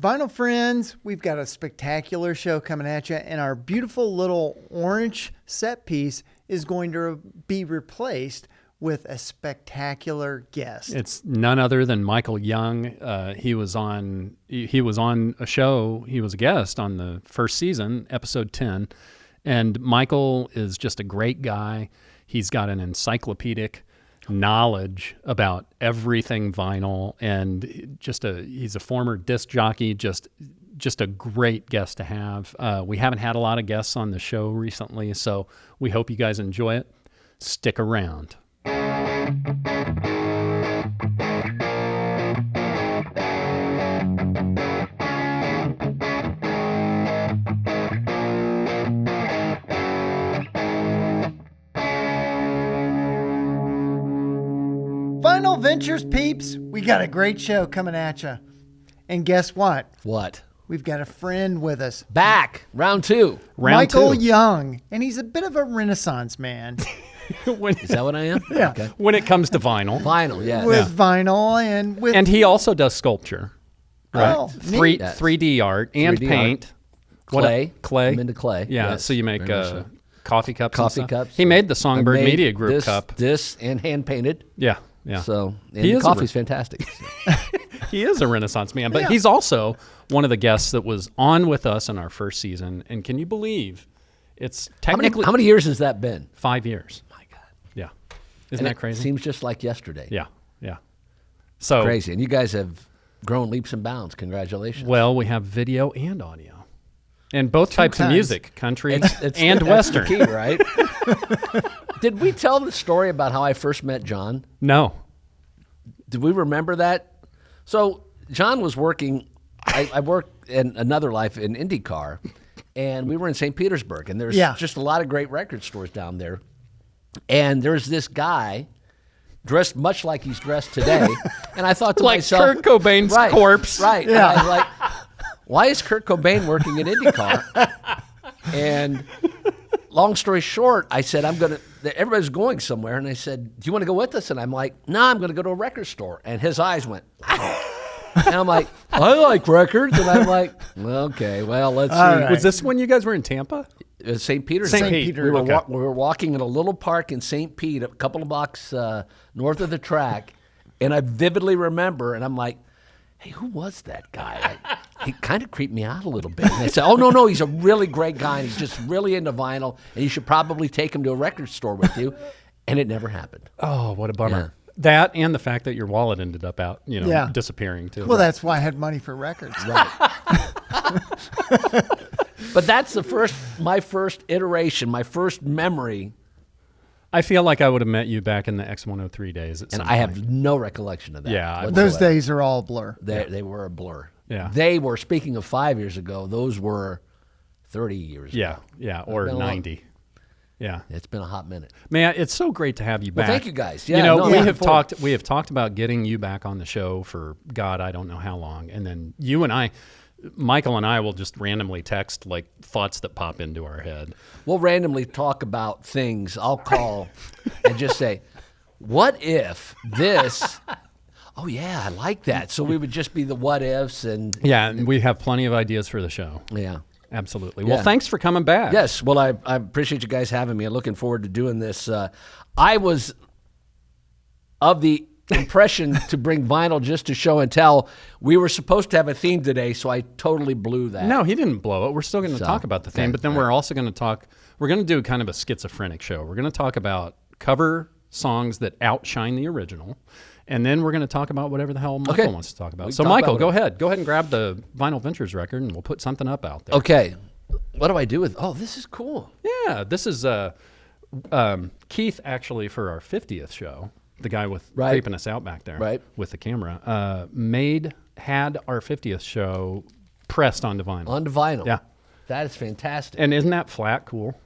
Vinyl friends, we've got a spectacular show coming at you, and our beautiful little orange set piece is going to be replaced with a spectacular guest. It's none other than Michael Young. He was on a show. He was a guest on the first season, episode 10. And Michael is just a great guy. He's got an encyclopedic knowledge about everything vinyl, and he's a former disc jockey. Just a great guest to have. We haven't had a lot of guests on the show recently, so we hope you guys enjoy it. Stick around. Vinyl Ventures peeps, we got a great show coming at you. And guess what? What? We've got a friend with us. Back. Round two. Michael Young. And he's a bit of a Renaissance man. Is that what I am? Yeah. Okay. When it comes to vinyl. Vinyl, yeah. With vinyl and with... And he also does sculpture. Right? Oh, 3D art and 3D paint. Clay. Clay. I'm into clay. Yeah, Yes, so you make very much so. coffee cups and Coffee stuff. cups. He made the Songbird I made Media Group cup. This and hand painted. Yeah, yeah. So and He the is coffee's fantastic. He is a Renaissance man, but he's also one of the guests that was on with us in our first season. And can you believe it's technically... How many years has that been? 5 years. My God. Yeah. Isn't that crazy? Seems just like yesterday. Yeah, yeah. So Crazy. And you guys have grown leaps and bounds. Congratulations. Well, we have video and audio. And both types of kinds. music, country It's and that's the Western. key, right? Did we tell the story about how I first met John? No. Did we remember that? So John was working, I worked in another life in IndyCar, and we were in St. Petersburg, and there's just a lot of great record stores down there. And there's this guy dressed much like he's dressed today, and I thought to Like myself... Kurt Cobain's corpse. Right. Yeah. And I was like, why is Kurt Cobain working in IndyCar? And long story short, I said, everybody's going somewhere. And I said, do you want to go with us? And I'm like, no, I'm going to go to a record store. And his eyes went, and I'm like, I like records. And I'm like, okay, well, let's see. All right. Was this when you guys were in Tampa? St. Peter's. St. Pete. We were, Okay. we were walking in a little park in St. Pete, a couple of blocks north of the track. And I vividly remember, and I'm like, hey, who was that guy? He kind of creeped me out a little bit. And I said, oh, no, he's a really great guy. And he's just really into vinyl. And you should probably take him to a record store with you. And it never happened. Oh, what a bummer. Yeah. That and the fact that your wallet ended up Yeah. disappearing too. Well, that's why I had money for records. Right. But that's my first iteration, my first memory. I feel like I would have met you back in the X103 days. And I have no recollection of that. Yeah, Those days are all a blur. They were a blur. Yeah. They were, speaking of 5 years ago, those were 30 years ago. Yeah, or been a long- 90. Yeah. It's been a hot minute. Man, it's so great to have you back. Well, thank you guys. You Yeah, know, no, we I'm have looking forward. we have talked about getting you back on the show for God, I don't know how long. And then you and I, Michael and I will just randomly text like thoughts that pop into our head. We'll randomly talk about things. I'll call and just say, what if this... Oh, yeah, I like that. So we would just be the what ifs and... Yeah, and we have plenty of ideas for the show. Yeah. Absolutely. Yeah. Well, thanks for coming back. Yes. Well, I appreciate you guys having me. I'm looking forward to doing this. I was of the impression to bring vinyl just to show and tell. We were supposed to have a theme today, so I totally blew that. No, he didn't blow it. We're still going to So, talk about the theme, okay, but then all we're also going to we're going to do kind of a schizophrenic show. We're going to talk about cover songs that outshine the original. And then we're going to talk about whatever the hell Michael wants to talk about. So, talk Michael, about go ahead. Go ahead and grab the Vinyl Ventures record, and we'll put something up out there. Okay. What do I do with... Oh, this is cool. Yeah, this is Keith, actually, for our 50th show, the guy with creeping us out back there with the camera, had our 50th show pressed onto vinyl. Onto vinyl. Yeah. That is fantastic. And isn't that flat cool?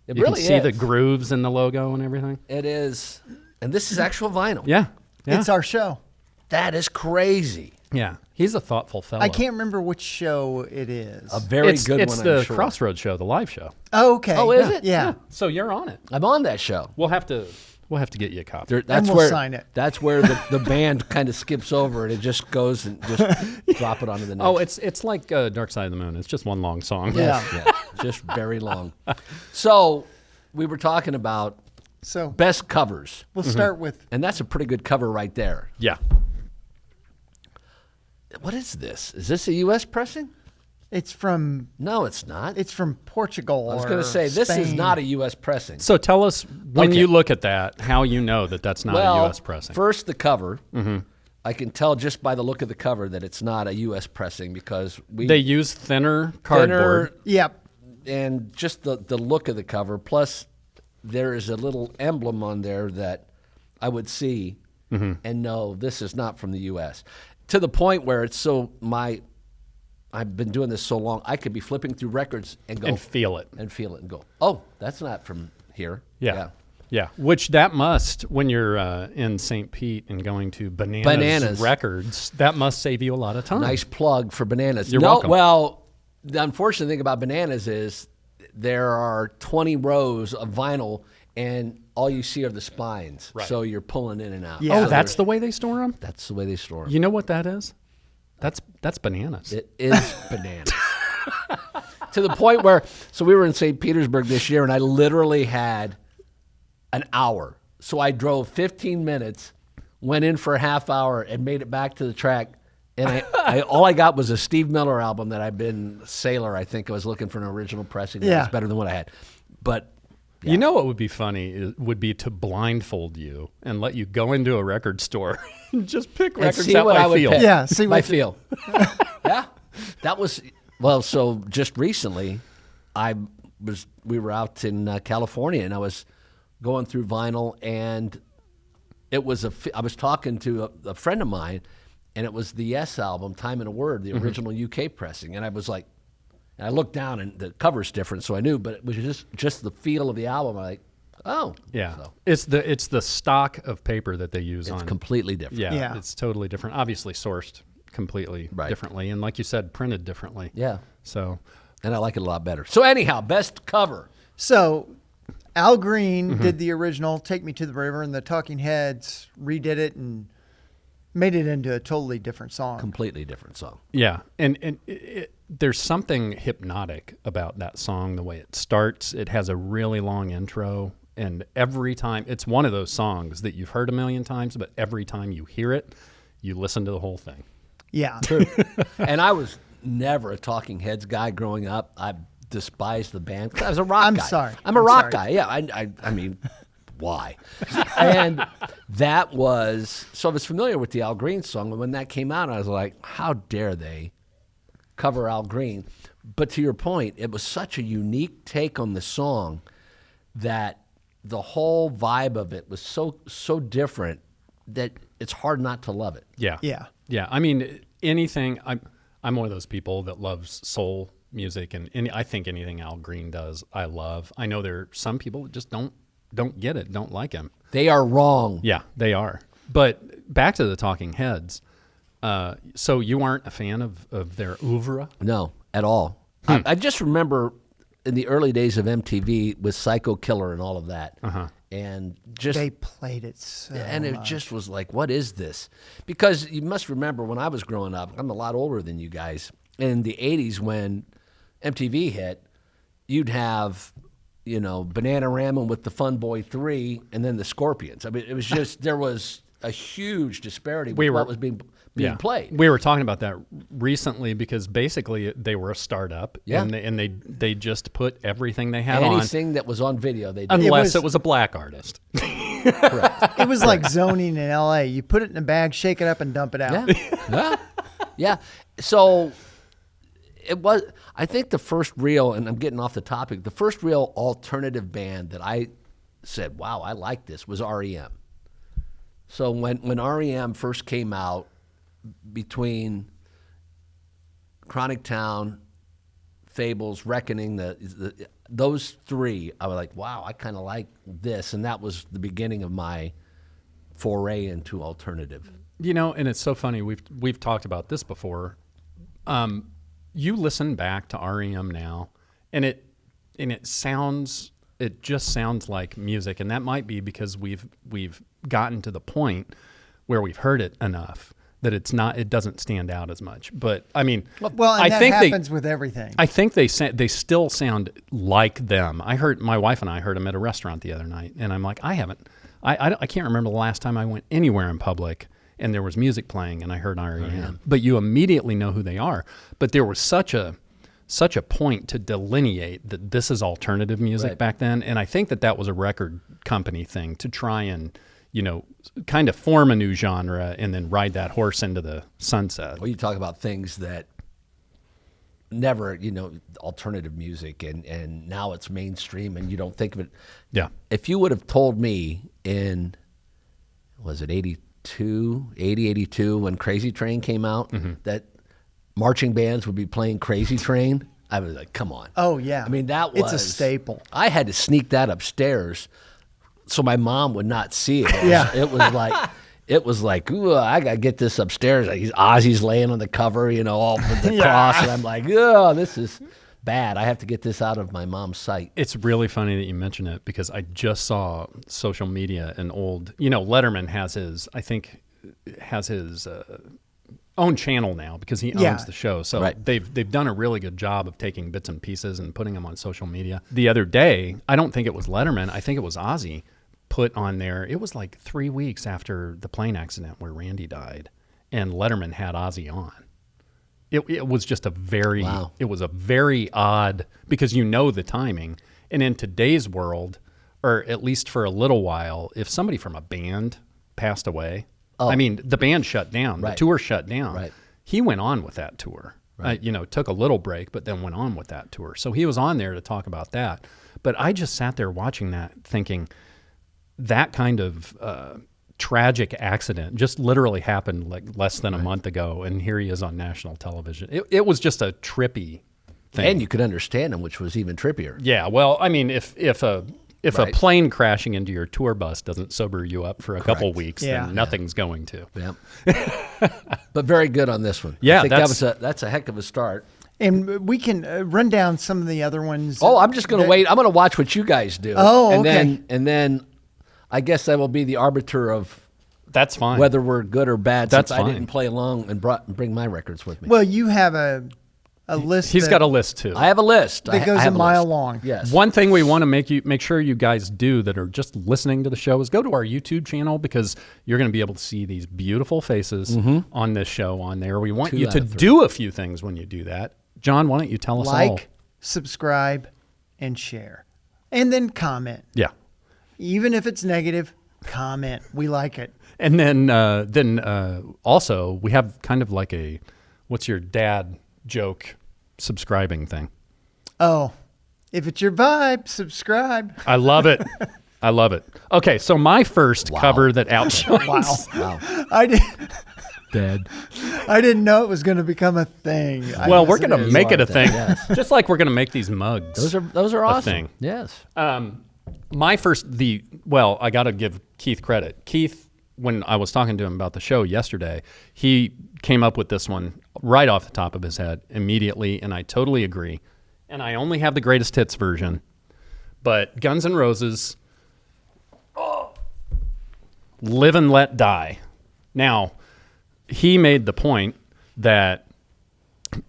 It you really can see is. the grooves in the logo and everything. It is. And this is actual vinyl. Yeah. Yeah. It's our show. That is crazy. Yeah. He's a thoughtful fellow. I can't remember which show it is. A very good it's one, the I'm sure. Crossroads show, the live show. Oh, okay. Oh, is it? Yeah. So you're on it. I'm on that show. We'll have to We'll have to get you a copy. That's we'll where sign it. That's where the band kind of skips over and it just goes and just drop it onto the next. Oh, it's like Dark Side of the Moon. It's just one long song. Yeah. yeah, just very long. So we were talking about So best covers, we'll start with and that's a pretty good cover right there. Yeah. What is this? Is this a U.S. pressing? it's from No, it's not. Portugal. I was going to say this is not a U.S. pressing. So tell us when Okay. you look at that, how you know that that's not a U.S. pressing. First, the cover. I can tell just by the look of the cover that it's not a U.S. pressing because They use thinner cardboard. Yep. and just the look of the cover. Plus, there is a little emblem on there that I would see and know this is not from the U.S. To the point where it's I've been doing this so long, I could be flipping through records and go And feel it. and go, oh, that's not from here. Yeah. Which that must, when you're in St. Pete and going to Bananas Records, that must save you a lot of time. Nice plug for Bananas. You're welcome. Well, the unfortunate thing about Bananas is there are 20 rows of vinyl, and all you see are the spines. Right. So you're pulling in and out. Yeah. Oh, that's the way they store them? That's the way they store them. You know what that is? That's bananas. It is Bananas. To the point where, so we were in St. Petersburg this year, and I literally had an hour. So I drove 15 minutes, went in for a half hour, and made it back to the track. And all I got was a Steve Miller album that I've been Sailor. I think I was looking for an original pressing that was better than what I had. But You know what would be funny would be to blindfold you and let you go into a record store and just pick and records see out what by I would feel. pick. Yeah, see by what- feel. Yeah, that was so. Just recently, we were out in California, and I was going through vinyl, and it was I was talking to a friend of mine, and it was the Yes album, Time and a Word, the original UK pressing, and I was like, and I looked down, and the cover's different, so I knew, but it was just the feel of the album. I'm like, oh, Yeah. so It's the stock of paper that they use it's on. completely different. Yeah. It's totally different. Obviously sourced completely Right. differently, and like you said, printed differently. Yeah, So and I like it a lot better. So anyhow, best cover. So Al Green did the original Take Me to the River, and the Talking Heads redid it and made it into a totally different song. Completely different song. yeah, and there's something hypnotic about that song. The way it starts, it has a really long intro, and every time it's one of those songs that you've heard a million times, but every time you hear it, you listen to the whole thing. Yeah. And I was never a Talking Heads guy growing up. I despised the band. I was a rock I'm guy. sorry. I'm a I'm rock sorry. guy. Yeah, I mean, why? And that was, so I was familiar with the Al Green song. And when that came out, I was like, how dare they cover Al Green? But to your point, it was such a unique take on the song that the whole vibe of it was so different that it's hard not to love it. Yeah. Yeah. Yeah. I mean, anything. I'm one of those people that loves soul music, and I think anything Al Green does, I love. I know there are some people that just don't get it, don't like him. They are wrong. Yeah, they are. But back to the Talking Heads. So you aren't a fan of their oeuvre? No, at all. I just remember in the early days of MTV with Psycho Killer and all of that. And just They played it so and it much. just was like, what is this? Because you must remember when I was growing up, I'm a lot older than you guys. In the 80s when MTV hit, you'd have, Bananarama with the Fun Boy 3 and then the Scorpions. I mean, it was just, there was a huge disparity with what was being played. We were talking about that recently because basically they were a startup, Yeah. and they just put everything they had Anything that was on video, they did. on, unless was- it was a black artist. Correct. It was like zoning in LA. You put it in a bag, shake it up, and dump it out. Yeah. So it was, I think the first real, and I'm getting off the topic, the first real alternative band that I said, wow, I like this, was REM. So when REM first came out, between Chronic Town, Fables, Reckoning, those three, I was like, wow, I kind of like this. And that was the beginning of my foray into alternative. And it's so funny. We've talked about this before. You listen back to REM now, and it sounds It just sounds like music, and that might be because we've gotten to the point where we've heard it enough that it doesn't stand out as much. But I mean, Well, and I that think happens with everything. I think they still sound like them. I heard my wife and I heard them at a restaurant the other night, and I'm like, I can't remember the last time I went anywhere in public and there was music playing and I heard REM. But you immediately know who they are. But there was such a point to delineate that this is alternative music back then, and I think that was a record company thing to try and kind of form a new genre and then ride that horse into the sunset. Well, you talk about things that never, alternative music, and now it's mainstream and you don't think of it. Yeah. If you would have told me in, was it 82 when Crazy Train came out, that marching bands would be playing Crazy Train, I was like, come on. Oh, yeah. I mean, it's a staple. I had to sneak that upstairs so my mom would not see it. It was like, ooh, I got to get this upstairs. Ozzy's laying on the cover, all with the cross. And I'm like, oh, this is bad. I have to get this out of my mom's sight. It's really funny that you mention it because I just saw social media and Letterman has his own channel now because he owns the show. So they've done a really good job of taking bits and pieces and putting them on social media. The other day, I don't think it was Letterman. I think it was Ozzy put on there. It was like 3 weeks after the plane accident where Randy died, and Letterman had Ozzy on. It was just a very odd, because the timing. And in today's world, or at least for a little while, if somebody from a band passed away, I mean, the band shut down, the tour shut down. Right. He went on with that tour. Right. Took a little break, but then went on with that tour. So he was on there to talk about that. But I just sat there watching that, thinking that kind of tragic accident just literally happened like less than a month ago, and here he is on national television. It was just a trippy thing. And you could understand him, which was even trippier. Yeah, well, I mean, if a plane crashing into your tour bus doesn't sober you up for a couple weeks, then nothing's going to. Yeah. But very good on this one. Yeah, I think that's a heck of a start. And we can run down some of the other ones. Oh, I'm just going to wait. I'm going to watch what you guys do. Oh, okay. And then I guess I will be the arbiter of that's fine whether we're good or bad. That's since fine. I didn't play along and bring my records with me. Well, you have a list. He's got a list too. I have a list that goes a mile long. Yes. One thing we want to make sure you guys do that are just listening to the show is go to our YouTube channel, because you're going to be able to see these beautiful faces on this show on there. We want you to do a few things when you do that. John, why don't you tell us all? Subscribe, and share. And then comment. Yeah. Even if it's negative, comment. We like it. And then also we have kind of like a what's your dad joke subscribing thing. Oh, if it's your vibe, subscribe. I love it. I love it. Okay, so my first cover that outshines. Wow. I didn't know it was going to become a thing. Well, we're going to make it a thing. Yes. Just like we're going to make these mugs. Those are awesome. Thing. Yes. My first, I got to give Keith credit. Keith, when I was talking to him about the show yesterday, he came up with this one right off the top of his head immediately, and I totally agree. And I only have the greatest hits version, but Guns N' Roses, Live and Let Die. Now, he made the point that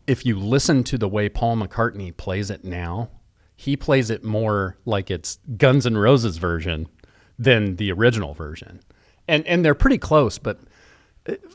if you listen to the way Paul McCartney plays it now, he plays it more like it's Guns N' Roses version than the original version. And they're pretty close, but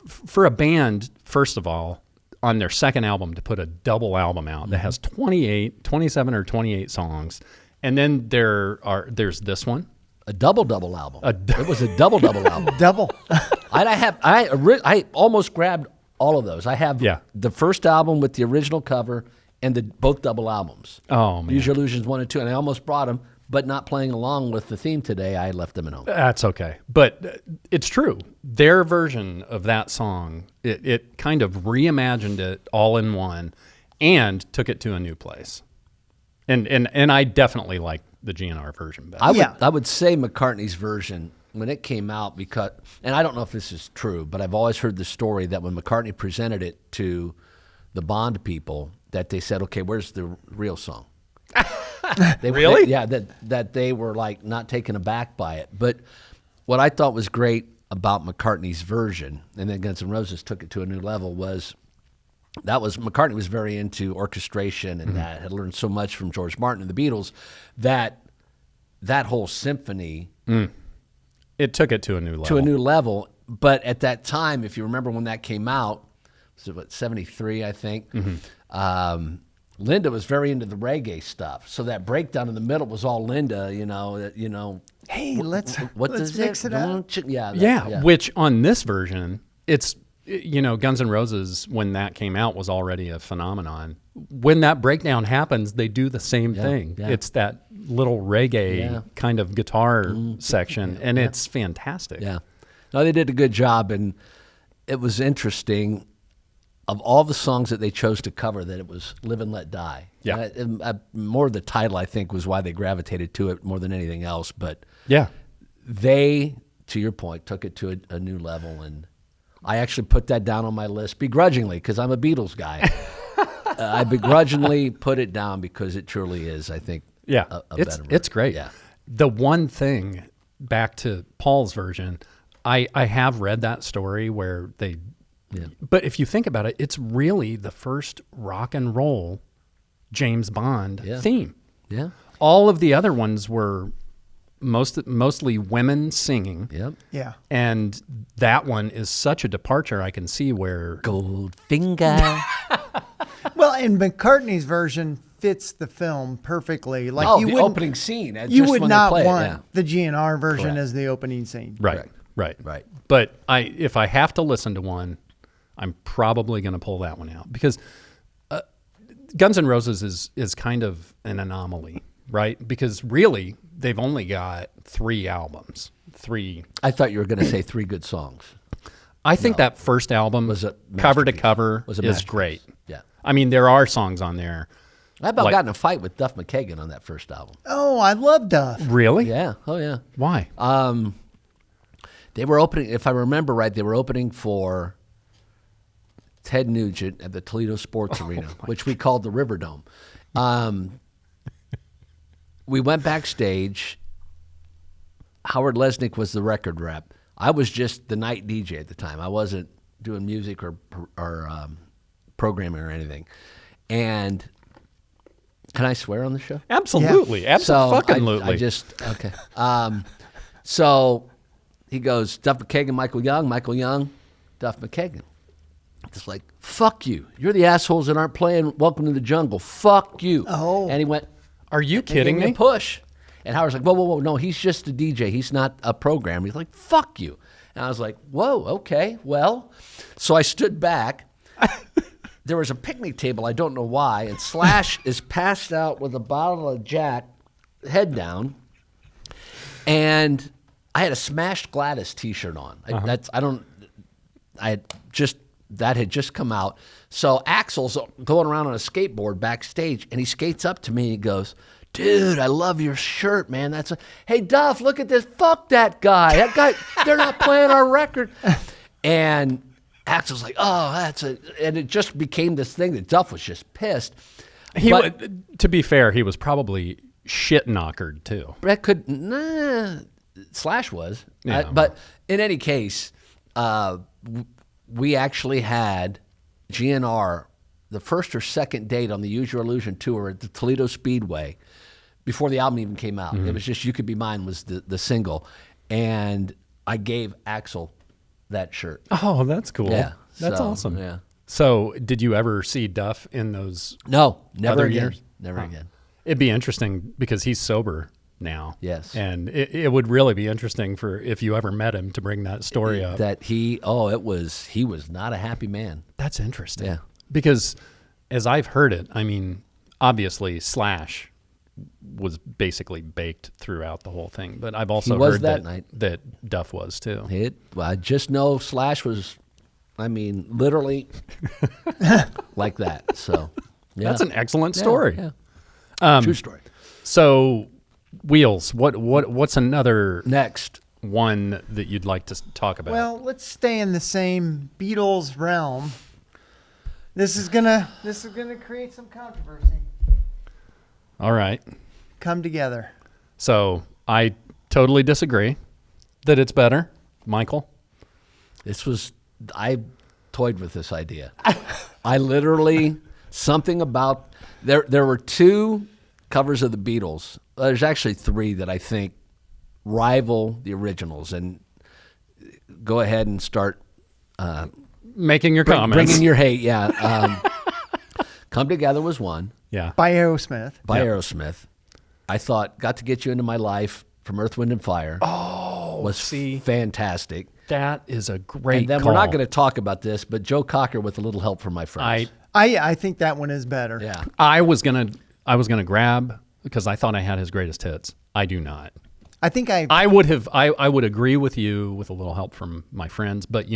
for a band, first of all, on their second album to put a double album out that has 27 or 28 songs, and then there's this one. A double album. It was a double album. Double. I almost grabbed all of those. I have the first album with the original cover and both double albums. Oh, man. Use Your Illusions 1 and 2, and I almost brought them, but not playing along with the theme today, I left them at home. That's okay. But it's true. Their version of that song, it kind of reimagined it all in one and took it to a new place. And I definitely like the GNR version better. I would say McCartney's version, when it came out, because, and I don't know if this is true, but I've always heard the story that when McCartney presented it to the Bond people, that they said, okay, where's the real song? Really? Yeah, that they were like not taken aback by it. But what I thought was great about McCartney's version, and then Guns N' Roses took it to a new level, was McCartney was very into orchestration and that had learned so much from George Martin and the Beatles that whole symphony It took it to a new level. to a new level. But at that time, if you remember when that came out, was it what, 73, I think? Linda was very into the reggae stuff. So that breakdown in the middle was all Linda, Hey, let's does mix it up. Yeah. Which on this version, it's, Guns N' Roses, when that came out, was already a phenomenon. When that breakdown happens, they do the same thing. yeah. It's that little reggae Yeah. kind of guitar section, and it's fantastic. Yeah. No, they did a good job, and it was interesting. Of all the songs that they chose to cover, that it was "Live and Let Die." Yeah. And more the title, I think, was why they gravitated to it more than anything else. But Yeah. they, to your point, took it to a new level, and I actually put that down on my list begrudgingly because I'm a Beatles guy. I begrudgingly put it down because it truly is, I think, Yeah, a it's better it's version. great. Yeah. The one thing, back to Paul's version, I have read that story where they, but if you think about it, it's really the first rock and roll James Bond theme. Yeah. All of the other ones were mostly women singing. Yep. Yeah. And that one is such a departure. I can see where Goldfinger. Well, and McCartney's version fits the film perfectly. Like Oh, you the wouldn't, opening scene. you just would when they not play it, want yeah. the GNR version Correct. as the opening scene. right. Correct. Right. Right. But if I have to listen to one, I'm probably going to pull that one out because Guns N' Roses is kind of an anomaly, right? Because really, they've only got 3 albums. 3. I thought you were going to say 3 good songs. I think that first album, Was a cover to masterpiece. cover, Was a is masterpiece. great. Yeah. I mean, there are songs on there. I about Like- got in a fight with Duff McKagan on that first album. Oh, I love Duff. Really? Yeah. Oh, yeah. Why? They were opening, if I remember right, they were opening for Ted Nugent at the Toledo Sports Arena, which we called the Riverdome. We went backstage. Howard Lesnick was the record rep. I was just the night DJ at the time. I wasn't doing music or programming or anything. And can I swear on the show? Absolutely. Absolutely. I just okay. So he goes, Duff McKagan, Michael Young, Duff McKagan. Just like, fuck you. You're the assholes that aren't playing Welcome to the Jungle. Fuck you. Oh. And he went, Are you and kidding gave me me? a push. And Howard's like, whoa, no, he's just a DJ. He's not a programmer. He's like, fuck you. And I was like, whoa, okay, well. So I stood back. There was a picnic table, I don't know why, and Slash is passed out with a bottle of Jack, head down, and I had a Smashed Gladys T-shirt on. That had just come out. So Axel's going around on a skateboard backstage, and he skates up to me and he goes, dude, I love your shirt, man. Hey, Duff, look at this. Fuck that guy. That guy, they're not playing our record. And Axel's like, oh, and it just became this thing that Duff was just pissed. To be fair, he was probably shit knockered too. That Slash was. Yeah. But in any case, we actually had GNR the first or second date on the Use Your Illusion tour at the Toledo Speedway before the album even came out. It was just You Could Be Mine was the single. And I gave Axel that shirt. Oh, that's cool. Yeah. That's So, awesome. Yeah. So, did you ever see Duff in those? No, never Other again. years? Never again. It'd be interesting because he's sober now. Yes. And it would really be interesting for if you ever met him to bring that story up. That he was not a happy man. That's interesting. Yeah. Because as I've heard it, I mean, obviously Slash was basically baked throughout the whole thing, but I've also was heard that night. that Duff was too. I just know Slash was, literally like that. So yeah. That's an excellent Yeah, story. yeah. True story. So, Wheels, what's another Next. one that you'd like to talk about? Well, let's stay in the same Beatles realm. This is gonna create some controversy. All right. Come Together. So I totally disagree that it's better. Michael? I toyed with this idea. I literally, something about, there were 2 covers of the Beatles. There's actually 3 that I think rival the originals. And go ahead and start Making your comments. bringing your hate. Yeah. Come Together was one. Yeah. By Aerosmith. By Aerosmith. I thought Got to Get You Into My Life from Earth, Wind, and Fire was fantastic. That is a great And then call. we're not going to talk about this, but Joe Cocker with a little help from my friends. I think that one is better. Yeah. I was gonna grab because I thought I had his greatest hits. I do not. I think I would agree with you with a little help from my friends, but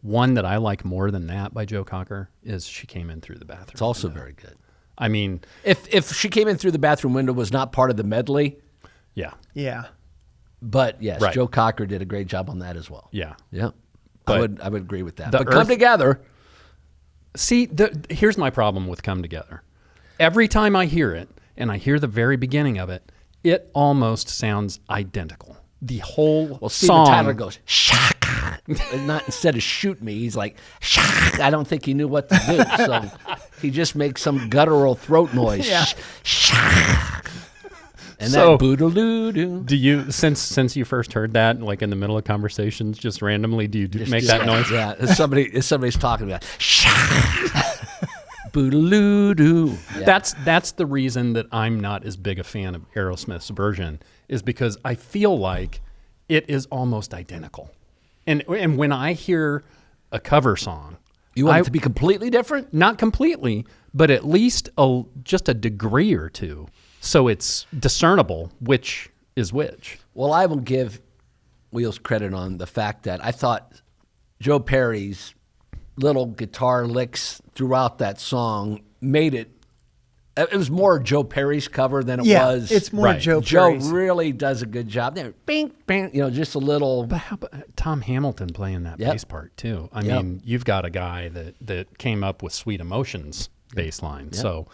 one that I like more than that by Joe Cocker is She Came In Through the Bathroom. It's also very good. I mean, If She Came In Through the Bathroom Window was not part of the medley, yeah, Yeah. but yes, Right. Joe Cocker did a great job on that as well. yeah. Yeah. But I would agree with that. the But Come Earth- Together, See, here's my problem with Come Together. Every time I hear it, and I hear the very beginning of it, it almost sounds identical. The whole Steven song. Tyler goes, shaka. Not instead of shoot me, he's like, shaka. I don't think he knew what to do. So he just makes some guttural throat noise. Yeah. Shaka. And So- that boodaloo-doo. Do you since you first heard that, like in the middle of conversations, just randomly, do you make that noise? Yeah, if somebody's talking about boodaloo-doo. Yeah. That's the reason that I'm not as big a fan of Aerosmith's version, is because I feel like it is almost identical. And when I hear a cover song, You want it to be completely different? not completely, but at least just a degree or two, so it's discernible which is which. Well, I will give Wheels credit on the fact that I thought Joe Perry's little guitar licks throughout that song made it. It was more Joe Perry's cover than it Yeah, was. it's more Right. Joe Joe Perry's. really does a good job there. Bing, bing, just a little. But how about Tom Hamilton playing that Yep. bass part too? I Yep. mean, you've got a guy that came up with Sweet Emotions bass line. So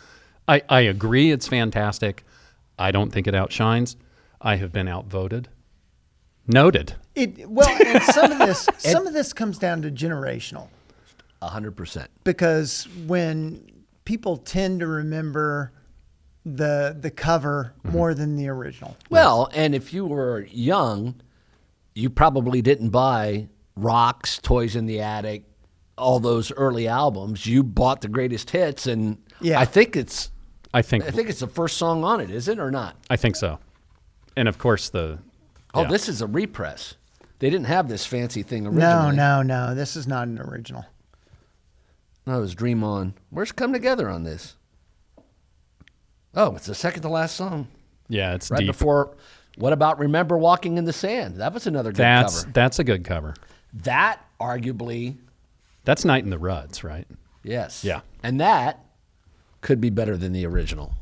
I agree it's fantastic. I don't think it outshines. I have been outvoted. Noted. And some of this comes down to generational, 100%. because when people tend to remember the cover more than the original. Well, and if you were young, you probably didn't buy Rocks, Toys in the Attic, all those early albums. You bought the greatest hits, and Yeah. I think it's I think the first song on it, is it or not? I think so. And of course Oh, yeah. this is a repress. They didn't have this fancy thing originally. No. This is not an original. No, it was Dream On. Where's Come Together on this? Oh, it's the second to last song. Yeah, it's Right deep. before, what about Remember Walking in the Sand? That was another good cover. That's a good cover. That, arguably, That's Night in the Ruts, right? yes. Yeah. And that could be better than the original.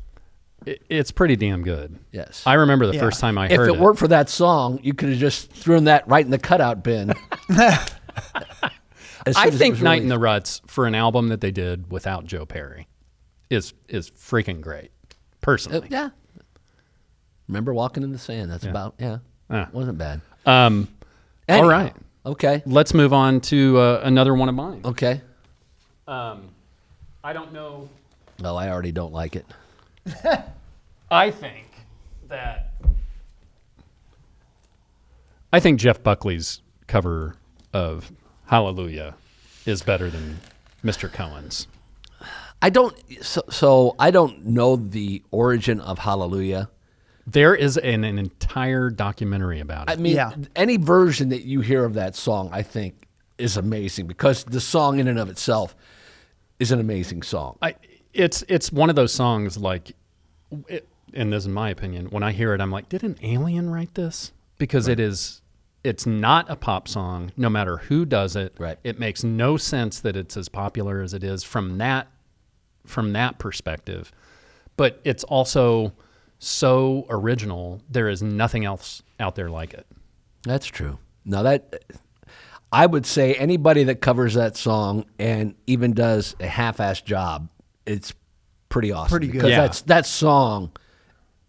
It's pretty damn good. Yes. I remember the Yeah. first time I If heard it weren't for that song, you could have just thrown that right in the cutout bin. As soon I as it think was Night in released. the Ruts, for an album that they did without Joe Perry, is freaking great. Personally. Yeah. Remember Walking in the Sand? That's about, wasn't bad. All Anyhow, right. Okay. Let's move on to another one of mine. Okay. I don't know. Well, I already don't like it. I think Jeff Buckley's cover of Hallelujah is better than Mr. Cohen's. I don't. So I don't know the origin of Hallelujah. There is an entire documentary about I it. mean, Yeah. any version that you hear of that song, I think, is amazing because the song in and of itself is an amazing song. It's one of those songs like, and this is my opinion, when I hear it, I'm like, did an alien write this? Because it's not a pop song, no matter who does it. Right. It makes no sense that it's as popular as it is from that perspective. But it's also so original. There is nothing else out there like it. That's true. Now that I would say anybody that covers that song and even does a half-assed job, it's pretty awesome. Pretty good. Because Yeah. that song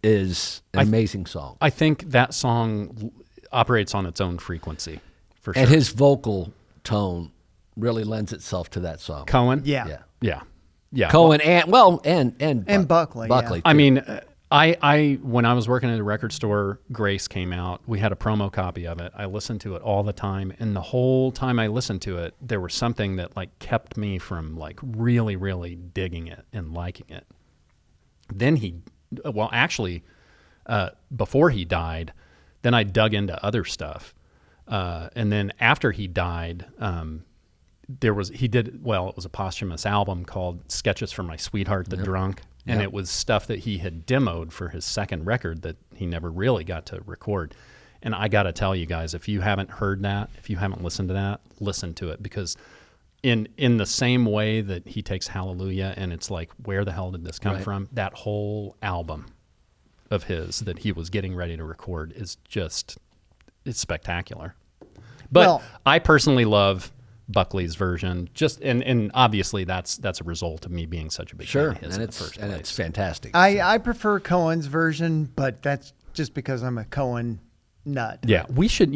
is an amazing song. I think that song operates on its own frequency, for sure. And his vocal tone really lends itself to that song. Cohen? Yeah. Yeah. Cohen and Buckley, Buckley. yeah. I mean, I when I was working at a record store, Grace came out. We had a promo copy of it. I listened to it all the time, and the whole time I listened to it, there was something that like kept me from like really, really digging it and liking it. Then before he died, then I dug into other stuff, and then after he died, it was a posthumous album called Sketches from My Sweetheart the Drunk. And it was stuff that he had demoed for his second record that he never really got to record. And I got to tell you guys, if you haven't heard that, if you haven't listened to that, listen to it. Because in the same way that he takes Hallelujah and it's like, where the hell did this come from? That whole album of his that he was getting ready to record is it's spectacular. But I personally love Buckley's version, and obviously that's a result of me being such a big fan of his in the first place. And it's fantastic. I prefer Cohen's version, but that's just because I'm a Cohen nut. Yeah, we should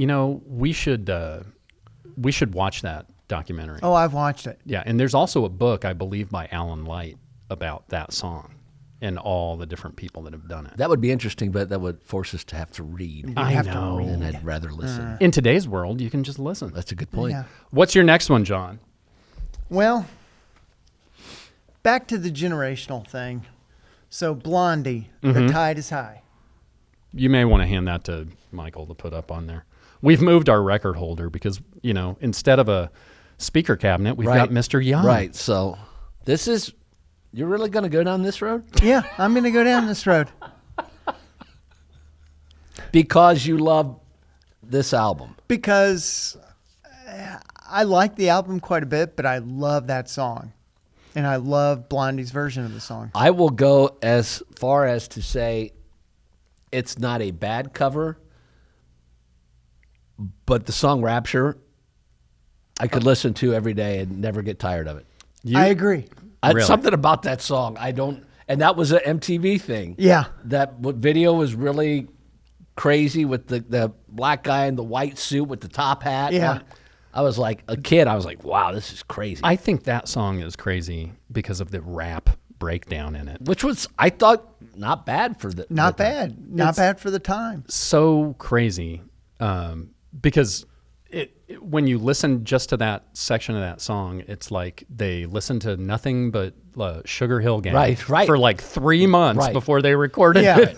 watch that documentary. Oh, I've watched it. Yeah, and there's also a book, I believe, by Alan Light about that song and all the different people that have done it. That would be interesting, but that would force us to have to read. I know. And I'd rather listen. In today's world, you can just listen. That's a good point. Yeah. What's your next one, John? Well, back to the generational thing. So Blondie, The Tide is High. You may want to hand that to Michael to put up on there. We've moved our record holder because, instead of a speaker cabinet, we've got Mr. Young. Right. So you're really going to go down this road? Yeah, I'm going to go down this road. Because you love this album. Because I like the album quite a bit, but I love that song. And I love Blondie's version of the song. I will go as far as to say it's not a bad cover, but the song Rapture, I could listen to every day and never get tired of it. I agree. Really? Something about that song, and that was an MTV thing. Yeah. That video was really crazy with the black guy in the white suit with the top hat. Yeah. I was like a kid. I was like, wow, this is crazy. I think that song is crazy because of the rap breakdown in it. Which was, I thought, not bad for the Not the- bad. Not bad for the time. So crazy because when you listen just to that section of that song, it's like they listened to nothing but Sugar Hill Gang Right. for like 3 months Right. before they recorded Yeah. it.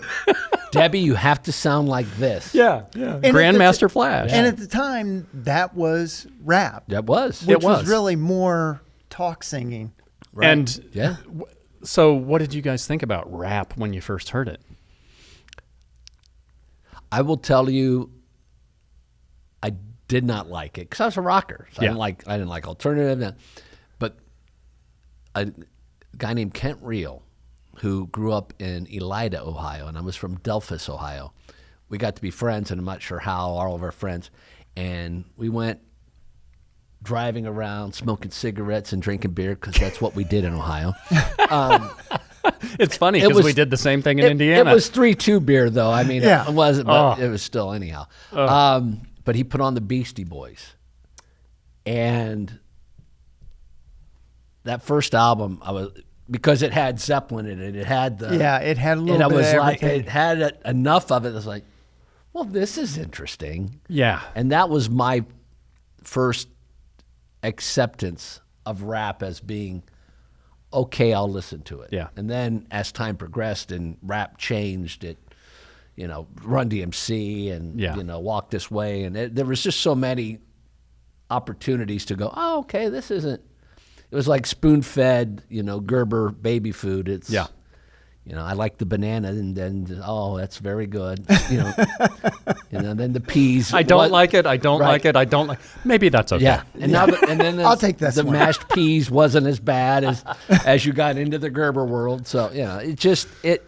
Debbie, you have to sound like this. Yeah. And at Grandmaster the Flash. And at the time, that was rap. That was. Which was was. really more talk singing. Right. And Yeah. so what did you guys think about rap when you first heard it? I will tell you, I did not like it because I was a rocker. So Yeah. I didn't like alternative. But a guy named Kent Reel, who grew up in Elida, Ohio, and I was from Delphus, Ohio. We got to be friends, and I'm not sure how, all of our friends. And we went driving around, smoking cigarettes and drinking beer because that's what we did in Ohio. It's funny It because was- we did the same thing in Indiana. It was 3-2 beer, though. I mean, Yeah. it wasn't, but it was still anyhow. But he put on the Beastie Boys. And that first album, because it had Zeppelin in it. It had the It had a little and I bit was of like, everything. it had enough of it. I was like, well, this is interesting. Yeah. And that was my first acceptance of rap as being okay. I'll listen to it. Yeah. And then as time progressed and rap changed, Run DMC and Walk This Way, and there was just so many opportunities to go. Oh, okay, this isn't. It was like spoon-fed, Gerber baby food. It's, I like the banana, and then that's very good. Then the peas. I don't like it. I don't like it. I don't like. Maybe that's okay. Yeah, and then I'll take this the one. mashed peas wasn't as bad as you got into the Gerber world. So it.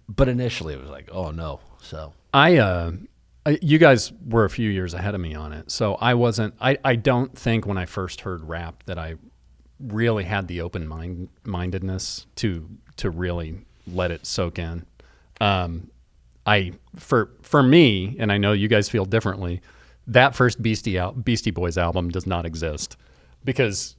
But initially, it was like, oh no. So You guys were a few years ahead of me on it, so I wasn't. I don't think when I first heard rap that I really had the open mindedness to really let it soak in. For me, and I know you guys feel differently, that first Beastie Boys album does not exist because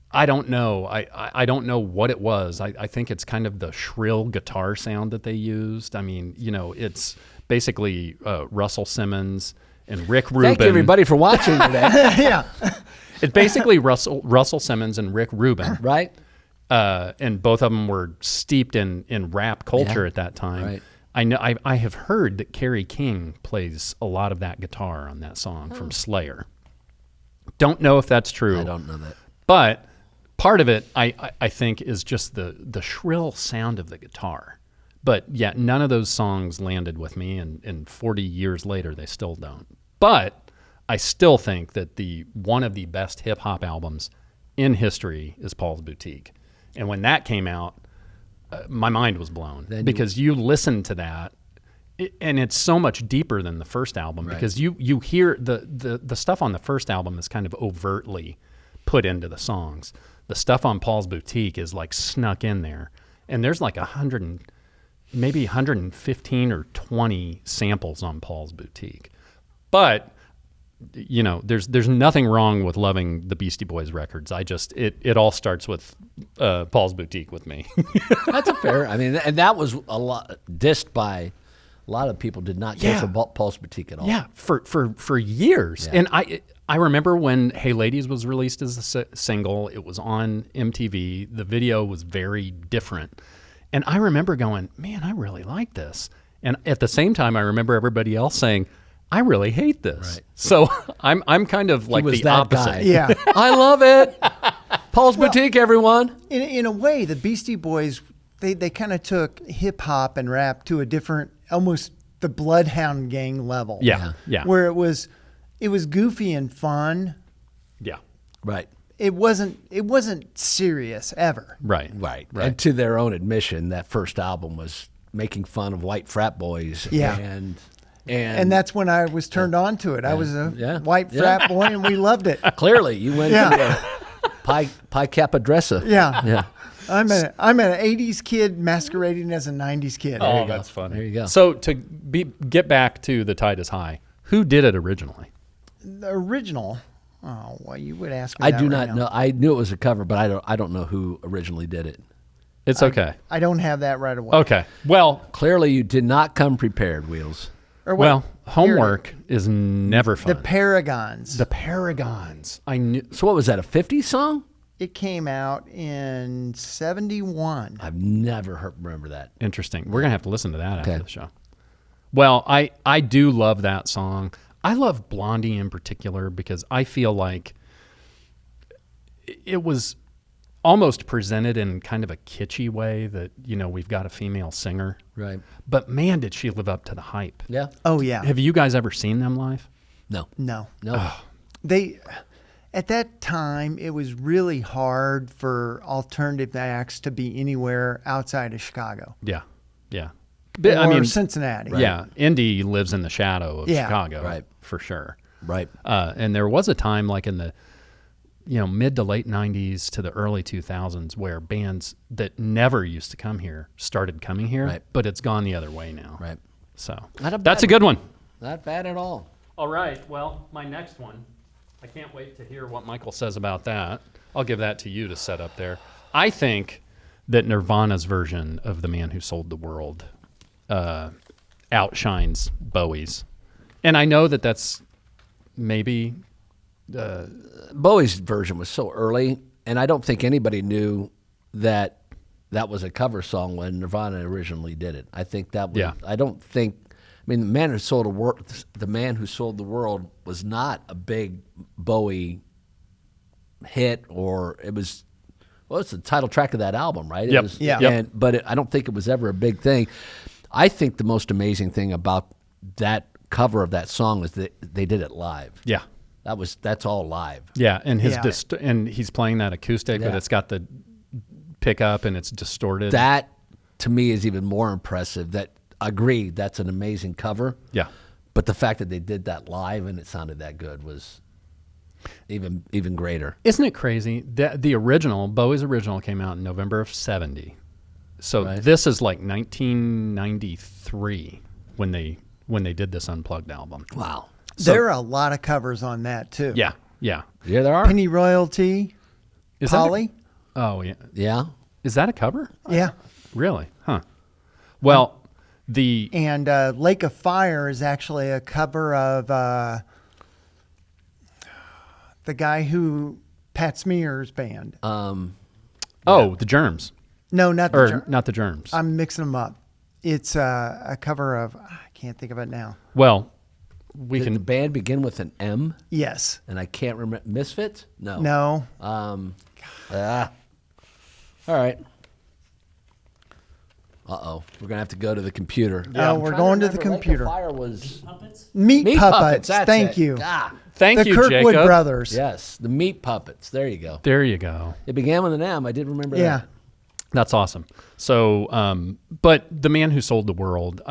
I don't know. I don't know what it was. I think it's kind of the shrill guitar sound that they used. I mean, it's basically Russell Simmons and Rick Rubin. Thank you, everybody, for watching today. Yeah. It's basically Russell Simmons and Rick Rubin. Right? And both of them were steeped in rap culture at that time. Right. I know. I have heard that Kerry King plays a lot of that guitar on that song from Slayer. Don't know if that's true. I don't know that. But part of it, I think, is just the shrill sound of the guitar. But yeah, none of those songs landed with me, and 40 years later, they still don't. But I still think that one of the best hip hop albums in history is Paul's Boutique. And when that came out, my mind was blown because you listen to that, and it's so much deeper than the first album because you hear the stuff on the first album is kind of overtly put into the songs. The stuff on Paul's Boutique is like snuck in there, and there's like 115 or 20 samples on Paul's Boutique. But there's nothing wrong with loving the Beastie Boys records. It all starts with Paul's Boutique with me. That's a fair. I mean, and that was a lot dissed by a lot of people. Did not care for Paul's Boutique at all. Yeah, for years. Yeah. And I remember when Hey Ladies was released as a single. It was on MTV. The video was very different, and I remember going, "Man, I really like this." And at the same time, I remember everybody else saying, I really hate this. Right. So I'm kind of like the opposite. Guy. Yeah. I love it. Paul's Boutique, everyone. In a way, the Beastie Boys, they kind of took hip hop and rap to a different, almost the Bloodhound Gang level. Yeah. Where it was goofy and fun. Yeah. Right. It wasn't serious ever. Right. And to their own admission, that first album was making fun of white frat boys. Yeah. And that's when I was turned on to it. I was a white frat boy, and we loved it. Clearly, you went to the Pi Kappa dresser. Yeah. I'm an '80s kid masquerading as a '90s kid. Oh, that's funny. There you go. So get back to The Tide Is High. Who did it originally? The original. Oh, well, you would ask me. I that do right not now. know. I knew it was a cover, but I don't know who originally did it. It's okay. I don't have that right away. Okay. Well, Clearly, you did not come prepared, Wheels. Or what- well, homework is never fun. The Paragons. The Paragons. I knew. So what was that, a 50s song? It came out in '71. I've never remember that. Interesting. We're gonna have to listen to that after Okay. the show. Well, I do love that song. I love Blondie in particular because I feel like it was almost presented in kind of a kitschy way that, we've got a female singer. Right. But man, did she live up to the hype. Yeah. Oh yeah. Have you guys ever seen them live? No. No. They At that time, it was really hard for alternative acts to be anywhere outside of Chicago. Yeah. Yeah. Or Cincinnati. Yeah. Indy lives in the shadow of Yeah. Chicago. Right. For sure. Right. And there was a time like in the mid to late 90s to the early 2000s where bands that never used to come here started coming here, Right. but it's gone the other way now. Right. So Not a that's bad a good one. Not bad at all. All right. Well, my next one, I can't wait to hear what Michael says about that. I'll give that to you to set up there. I think that Nirvana's version of The Man Who Sold the World outshines Bowie's. And I know that that's maybe... Bowie's version was so early, and I don't think anybody knew that was a cover song when Nirvana originally did it. I think that was. Yeah. I don't think. I mean, the Man Who Sold the World was not a big Bowie hit, or it was. Well, it's the title track of that album, right? Yep. It was, Yeah. Yep. But I don't think it was ever a big thing. I think the most amazing thing about that cover of that song is that they did it live. Yeah. That's all live. Yeah, and his Yeah. and he's playing that acoustic, but Yeah. it's got the pickup and it's distorted. That to me is even more impressive. That agreed, that's an amazing cover. Yeah. But the fact that they did that live and it sounded that good was even greater. Isn't it crazy that the original, Bowie's original, came out in November of '70, So Right. this is like 1993 when they did this Unplugged album. Wow. There are a lot of covers on that too. Yeah, yeah. Yeah, there are. Penny Royalty, Is Polly. Oh yeah. Yeah. Is that a cover? Yeah. Really? Huh. Well, the And Lake of Fire is actually a cover of the guy who Pat Smear's band. the Germs, No, not the or Ger- not the Germs. I'm mixing them up. It's a cover of, I can't think of it now. Well, we Did the can. band begin with an M? Yes. And I can't remember. Misfits? No. No. All right. Uh-oh. We're going to have to go to the computer. Oh, we're going to the Remember, Lake of computer. Fire was Meat, Meat Puppets. That's Thank it. you. Ah, Thank the you, Kirkwood Jacob. brothers. yes. The Meat Puppets. There you go. There you go. It began with an M. I did remember Yeah. that. That's awesome. So, but the man who sold the world,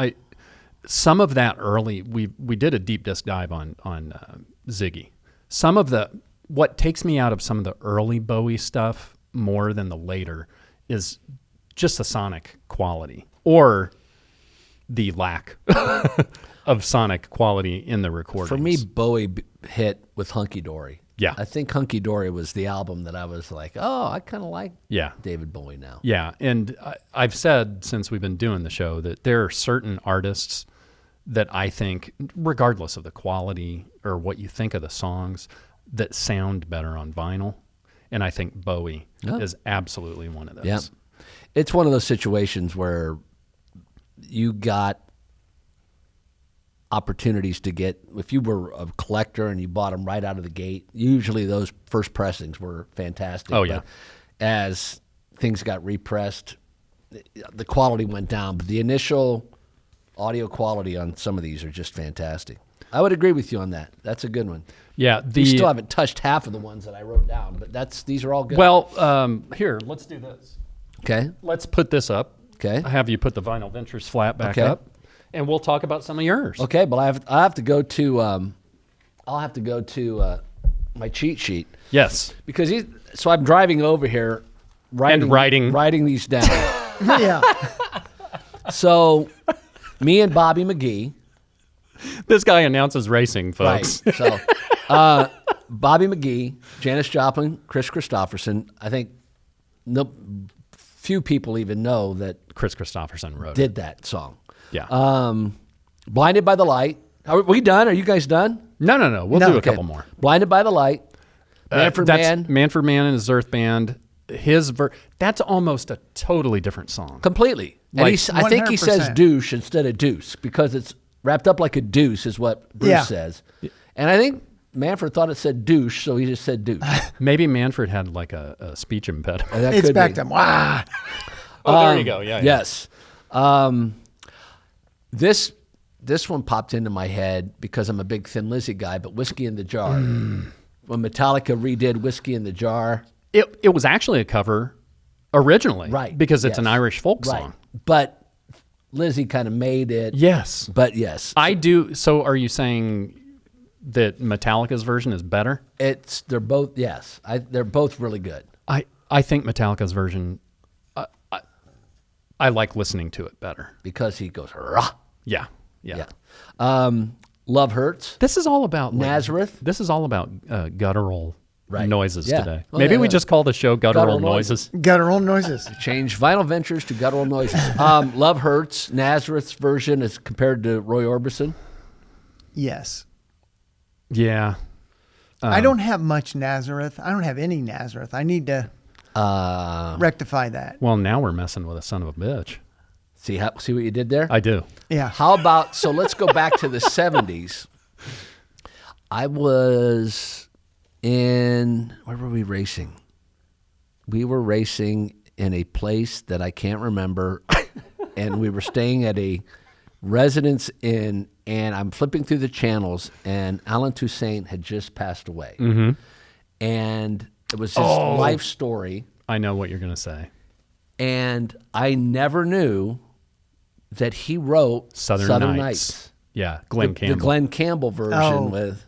some of that early, we did a deep disc dive on Ziggy. Some of what takes me out of some of the early Bowie stuff more than the later is just the sonic quality or the lack of sonic quality in the recordings. For me, Bowie hit with Hunky Dory. Yeah. I think Hunky Dory was the album that I was like, oh, I kind of like yeah. David Bowie now. Yeah, and I've said since we've been doing the show that there are certain artists that I think, regardless of the quality or what you think of the songs, that sound better on vinyl. And I think Bowie is absolutely one of those. Yeah. It's one of those situations where you got opportunities to get, if you were a collector and you bought them right out of the gate, usually those first pressings were fantastic. Oh, yeah. But as things got repressed, the quality went down, but the initial audio quality on some of these are just fantastic. I would agree with you on that. That's a good one. Yeah, We still haven't touched half of the ones that I wrote down, but these are all good. well, here, let's do this. Okay. Let's put this up. Okay. I have you put the Vinyl Ventures flat back Okay. up, and we'll talk about some of yours. Okay, but I have to go to I'll have to go to my cheat sheet Yes. because so I'm driving over here, writing these down. Yeah. So me and Bobby McGee, This guy announces racing, folks. right? So Bobby McGee, Janis Joplin, Chris Christopherson. I think few people even know that Chris Christopherson wrote it. did that song. Yeah. Blinded by the Light. Are we done? Are you guys done? No. We'll do a Okay. couple more. Blinded by the Light. Manfred That's Mann. Manfred Mann and his Earth Band. That's almost a totally different song. Completely. And Like, I think he says 100%. douche instead of deuce because it's wrapped up like a deuce is what Bruce Yeah. says. And I think Manfred thought it said douche, so he just said douche. Maybe Manfred had like a speech impediment. And that It's could back be. to wow. Oh, there you go. Yeah. Yes. This one popped into my head because I'm a big Thin Lizzy guy, but Whiskey in the Jar. When Metallica redid Whiskey in the Jar. It was actually a cover originally. Right. Because it's an Yes. Irish folk Right. song. But Lizzy kind of made it. Yes. But yes. I do. So are you saying that Metallica's version is better? They're both, yes. They're both really good. I think Metallica's version, I like listening to it better. Because he goes, rah. Yeah. Love Hurts. This is all about Nazareth. This is all about guttural Right. noises Yeah. today. Well, Maybe yeah, we yeah. just call the show Guttural Guttural Noises. Guttural noises. Change Vinyl Ventures to Guttural Noises. Love Hurts. Nazareth's version is compared to Roy Orbison. Yes. Yeah. I don't have much Nazareth. I don't have any Nazareth. I need to rectify that. Well, now we're messing with a son of a bitch. See what you did there? I do. Yeah. How about, so let's go back to the 70s. I was where were we racing? We were racing in a place that I can't remember, and we were staying at a residence inn, and I'm flipping through the channels, and Alan Toussaint had just passed away. Mm-hmm. And it was his life story, I know what you're going to say. and I never knew that he wrote Southern Nights. Yeah. Glenn Campbell. The Glenn Campbell version Oh. with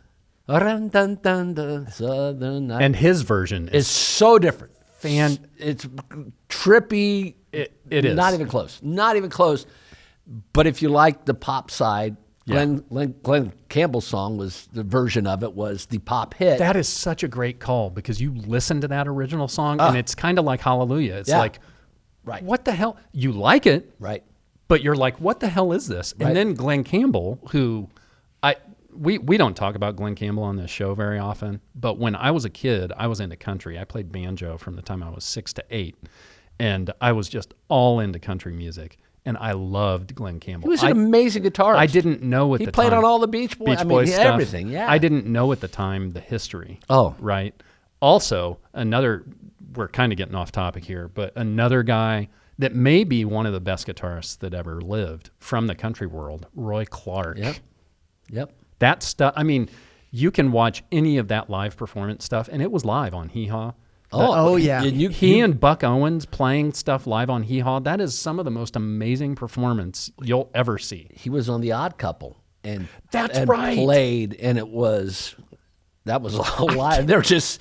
Dun, dun, dun, dun, Southern Nights. And his version is It's so different. It's trippy, It is. Not even close. Not even close. But if you like the pop side, Glenn Campbell's song was the version of it was the pop hit. That is such a great call because you listen to that original song and it's kind of like Hallelujah. It's like, right. What the hell? You like it, Right. but you're like, what the hell is this? Right. And then Glenn Campbell, who we don't talk about Glenn Campbell on this show very often, but when I was a kid, I was into country. I played banjo from the time I was 6 to 8, and I was just all into country music. And I loved Glenn Campbell. He was an amazing guitarist. I didn't know at the time. He played on all the Beach Boys. Stuff. Everything. Yeah. I didn't know at the time the history. Oh. Right. Also, we're kind of getting off topic here, but another guy that may be one of the best guitarists that ever lived from the country world, Roy Clark. Yep. That stuff, I mean, you can watch any of that live performance stuff, and it was live on Hee Haw. Yeah. He and Buck Owens playing stuff live on Hee Haw, that is some of the most amazing performance you'll ever see. He was on The Odd Couple and right. played, and that was a live. They're just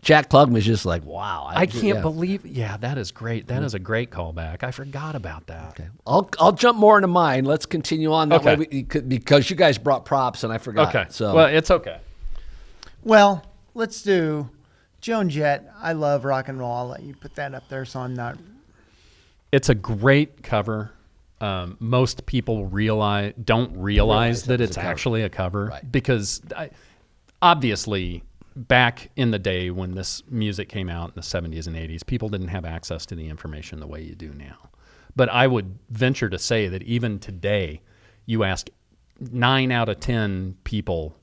Jack Klugman was just like, wow. I can't believe. Yeah, that is great. That is a great callback. I forgot about that. Okay, I'll jump more into mine. Let's continue on that way because you guys brought props and I forgot. Okay, so well, it's okay. Well, let's do Joan Jett. I love rock and roll. I'll let you put that up there so I'm not. It's a great cover. Most people don't realize that it's actually a cover Right. because obviously back in the day when this music came out in the 70s and 80s, people didn't have access to the information the way you do now. But I would venture to say that even today, you ask 9 out of 10 people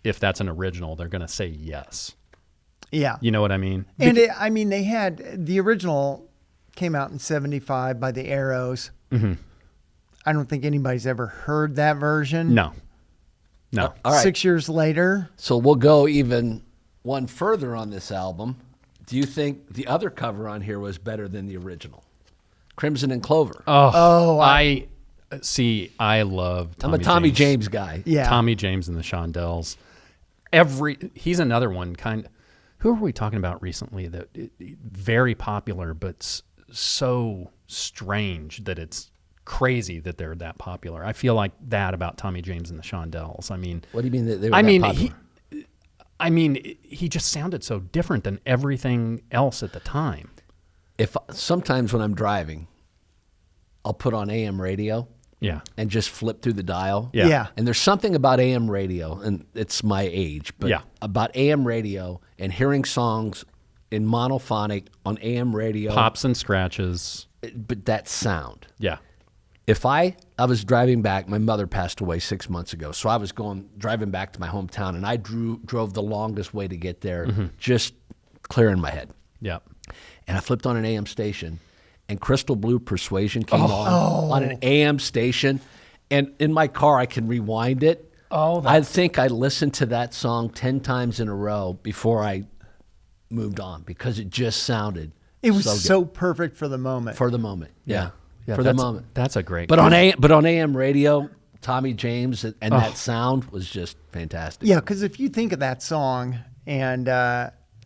if that's an original, they're going to say yes. Yeah. You know what I mean? And they had the original came out in 75 by the Arrows. Mm-hmm. I don't think anybody's ever heard that version. No. all right. 6 years later. So we'll go even one further on this album. Do you think the other cover on here was better than the original? Crimson and Clover. I love I'm a Tommy James guy. Yeah. Tommy James and the Shondells. He's another one who are we talking about recently that very popular but so strange that it's crazy that they're that popular. I feel like that about Tommy James and the Shondells. I mean, What do you mean that they were that popular? He just sounded so different than everything else at the time. Sometimes when I'm driving, I'll put on AM radio. Yeah. And just flip through the dial. Yeah. And there's something about AM radio, and it's my age, but about AM radio and hearing songs in monophonic on AM radio. Pops and scratches. But that sound. Yeah. If I was driving back, my mother passed away 6 months ago, so I was driving back to my hometown, and I drove the longest way to get there, just clearing my head. Yeah. And I flipped on an AM station, and Crystal Blue Persuasion came on an AM station, and in my car I can rewind it. I think I listened to that song 10 times in a row before I moved on because it just sounded It was so good. so perfect for the moment. For the moment. Yeah. Yeah, For the moment. That's a great. But on AM radio, Tommy James and that sound was just fantastic. Yeah, because if you think of that song and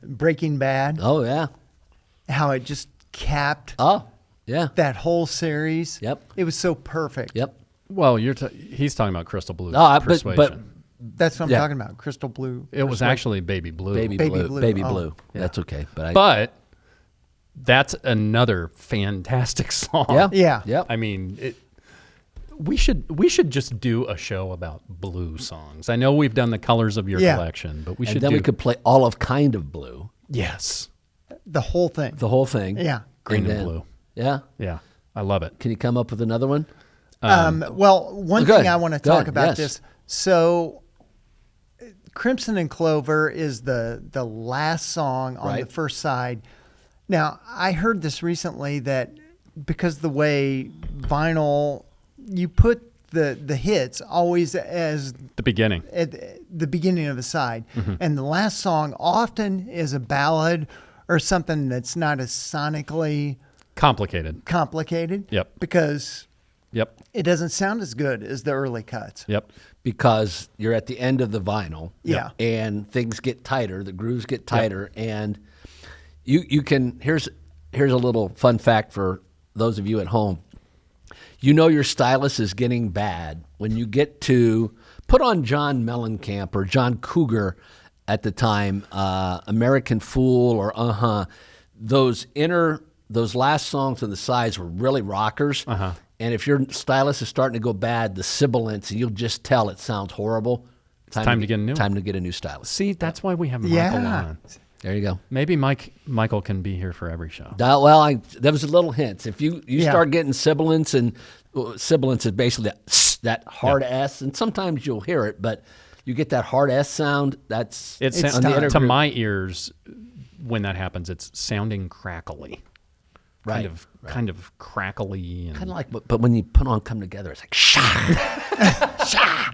Breaking Bad, Oh yeah. how it just capped Oh yeah. that whole series. Yep. It was so perfect. Yep. Well, he's talking about Crystal Blue Persuasion. Persuasion. That's what I'm Yeah. talking about. Crystal Blue. It was actually Baby Blue. Baby Baby Blue. Blue. Baby Oh. Blue. That's okay. But that's another fantastic song. Yeah. Yeah. Yep. I mean, we should just do a show about blue songs. I know we've done the colors of your collection, but we And should then we could play all of Kind of Blue, yes, The whole thing. the whole thing. Yeah. green and then- blue. Yeah. Yeah, I love it. Can you come up with another one? Well, one Go thing ahead. I want to Go talk ahead. about Yes. this. So, Crimson and Clover is the last song on Right. the first side. Now, I heard this recently that because the way vinyl, you put the hits always as The beginning. at the beginning of the side, and the last song often is a ballad or something that's not as sonically Complicated. complicated. Yep. Because Yep. it doesn't sound as good as the early cuts. Yep. Because you're at the end of the vinyl. Yeah. And things get tighter, the grooves get tighter, and you can here's a little fun fact for those of you at home, you know your stylus is getting bad when you get to put on John Mellencamp or John Cougar at the time, American Fool or those last songs on the sides were really rockers. And if your stylus is starting to go bad, the sibilance, you'll just tell it sounds horrible. Time to get a new one. Time to get a new stylus. See, that's why we have Michael on. There you go. Maybe Michael can be here for every show. Well, there was a little hint. If you start getting sibilance, and sibilance is basically that hard S, and sometimes you'll hear it, but you get that hard S sound. To my ears, when that happens, it's sounding crackly. Right. Kind of crackly. And kind of like, but when you put on Come Together, it's like,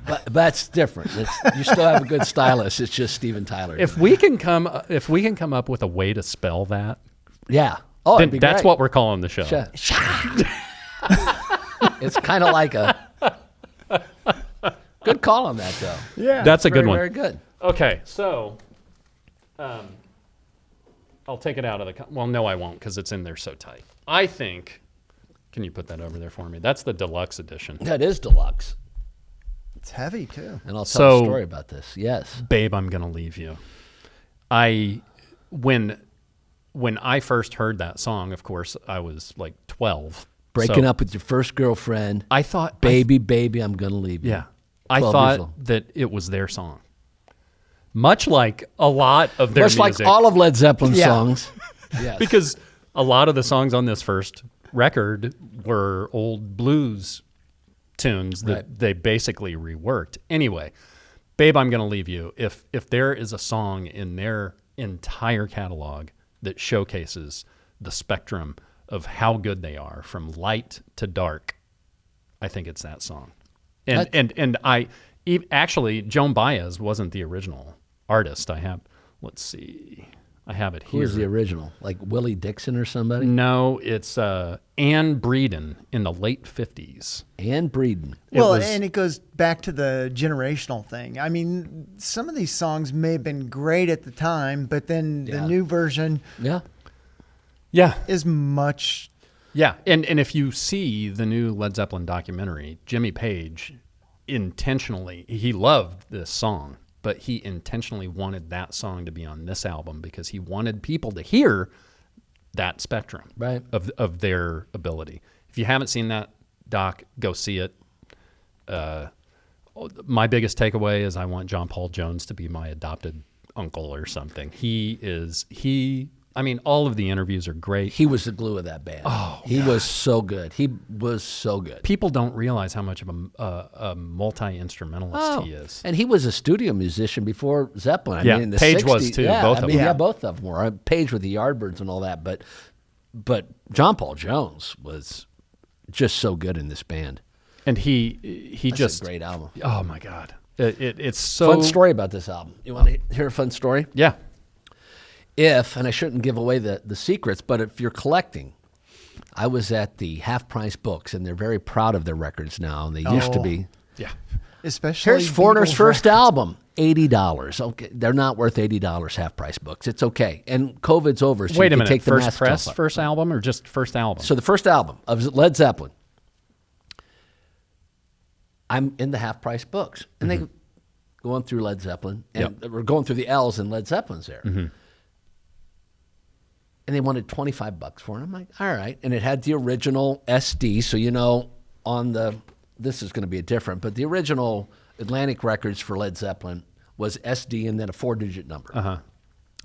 But that's different. You still have a good stylus. It's just Steven Tyler. If we can come up with a way to spell that, then that's what we're calling the show. It's kind of like a good call on that, though. Yeah, that's a good one. Very good. Okay, so I'll take it out of the. Well, no, I won't because it's in there so tight. I think. Can you put that over there for me? That's the deluxe edition. That is deluxe. It's heavy too. And I'll tell a story about this. Yes. Babe, I'm gonna leave you. When I first heard that song, of course, I was like 12. Breaking up with your first girlfriend. I thought, baby, I'm gonna leave you. Yeah, I thought that it was their song. Much like a lot of their music. Much like all of Led Zeppelin's songs. Yes. Because a lot of the songs on this first record were old blues tunes that they basically reworked. Anyway, Babe, I'm Gonna Leave You. If there is a song in their entire catalog that showcases the spectrum of how good they are from light to dark, I think it's that song. And actually, Joan Baez wasn't the original artist. I have it here. Who was the original? Like Willie Dixon or somebody? No, it's Ann Breeden in the late 50s. Ann Breeden. And it goes back to the generational thing. I mean, some of these songs may have been great at the time, but then the new version is much... Yeah, and if you see the new Led Zeppelin documentary, Jimmy Page intentionally, he loved this song, but he intentionally wanted that song to be on this album because he wanted people to hear that spectrum of their ability. If you haven't seen that doc, go see it. My biggest takeaway is I want John Paul Jones to be my adopted uncle or something. I mean, all of the interviews are great. He was the glue of that band. Oh, he was so good. He was so good. People don't realize how much of a multi-instrumentalist he is. And he was a studio musician before Zeppelin. I mean, in the Page 60s, was too. Both of them. Yeah, both of them were. Page with the Yardbirds and all that. But John Paul Jones was just so good in this band. And That's a great album. Oh my God, it's so fun story about this album. You want to hear a fun story? Yeah. And I shouldn't give away the secrets, but if you're collecting, I was at the Half Price Books, and they're very proud of their records now, and they used to be. Yeah. Especially Here's Foreigner's Beatles first records. album, $80. Okay, they're not worth $80. Half Price Books, it's okay. And COVID's over, so Wait you a can minute. take the First mask press, off. first album, or just first album? So the first album of Led Zeppelin, I'm in the Half Price Books, and they going through Led Zeppelin, and we're going through the L's, and Led Zeppelin's there. And they wanted $25 for it. I'm like, all right. And it had the original SD, so this is going to be different, but the original Atlantic records for Led Zeppelin was SD and then a 4-digit number.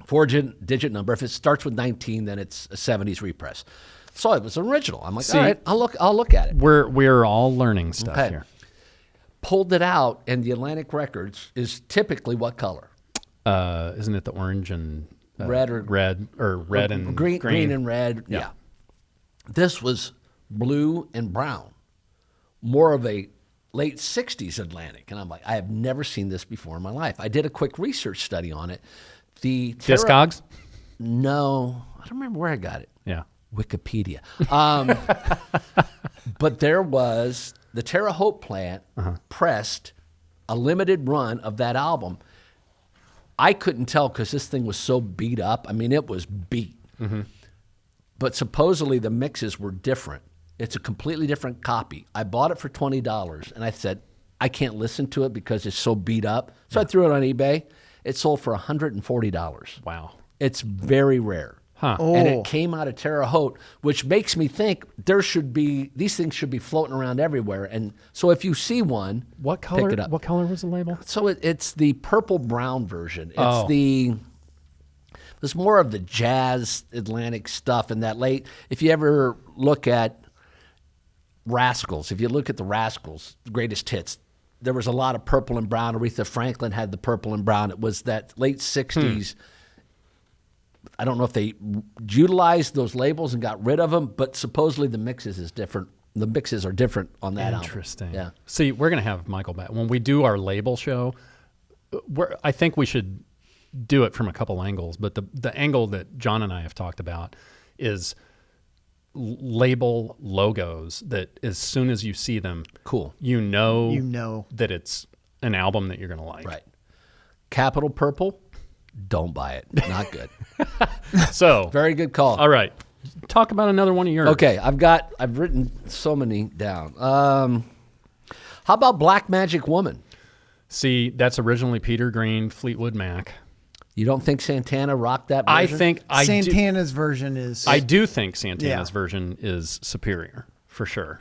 4-digit number. If it starts with 19, then it's a 70s repress. So it was original. I'm like, all right, I'll look at it. We're all learning stuff here. Pulled it out, and the Atlantic records is typically what color? Isn't it the orange and red and green and red? Yeah. This was blue and brown, more of a late 60s Atlantic. And I'm like, I have never seen this before in my life. I did a quick research study on it. Discogs? No, I don't remember where I got it. Yeah. Wikipedia. But there was the Terre Haute plant pressed a limited run of that album. I couldn't tell because this thing was so beat up. I mean, it was beat. but supposedly the mixes were different. It's a completely different copy. I bought it for $20, and I said, I can't listen to it because it's so beat up. So I threw it on eBay. It sold for $140. Wow. It's very rare. Huh. And it came out of Terre Haute, which makes me think these things should be floating around everywhere. And so if you see one, what color? Pick it up. What color was the label? So it's the purple brown version. There's more of the jazz Atlantic stuff in that late. If you ever look at Rascals, if you look at the Rascals' greatest hits, there was a lot of purple and brown. Aretha Franklin had the purple and brown. It was that late 60s. I don't know if they utilized those labels and got rid of them, but supposedly the mixes is different. The mixes are different on that album. Interesting. Yeah. See, we're going to have Michael back. When we do our label show, I think we should do it from a couple angles, but the angle that John and I have talked about is label logos that as soon as you see them, cool, you know that it's an album that you're going to like. Right. Capital Purple, don't buy it. Not good. So very good call. All right. Talk about another one of yours. Okay, I've written so many down. How about Black Magic Woman? See, that's originally Peter Green, Fleetwood Mac. You don't think Santana rocked that version? I think Santana's version is. I do think Santana's version is superior, for sure.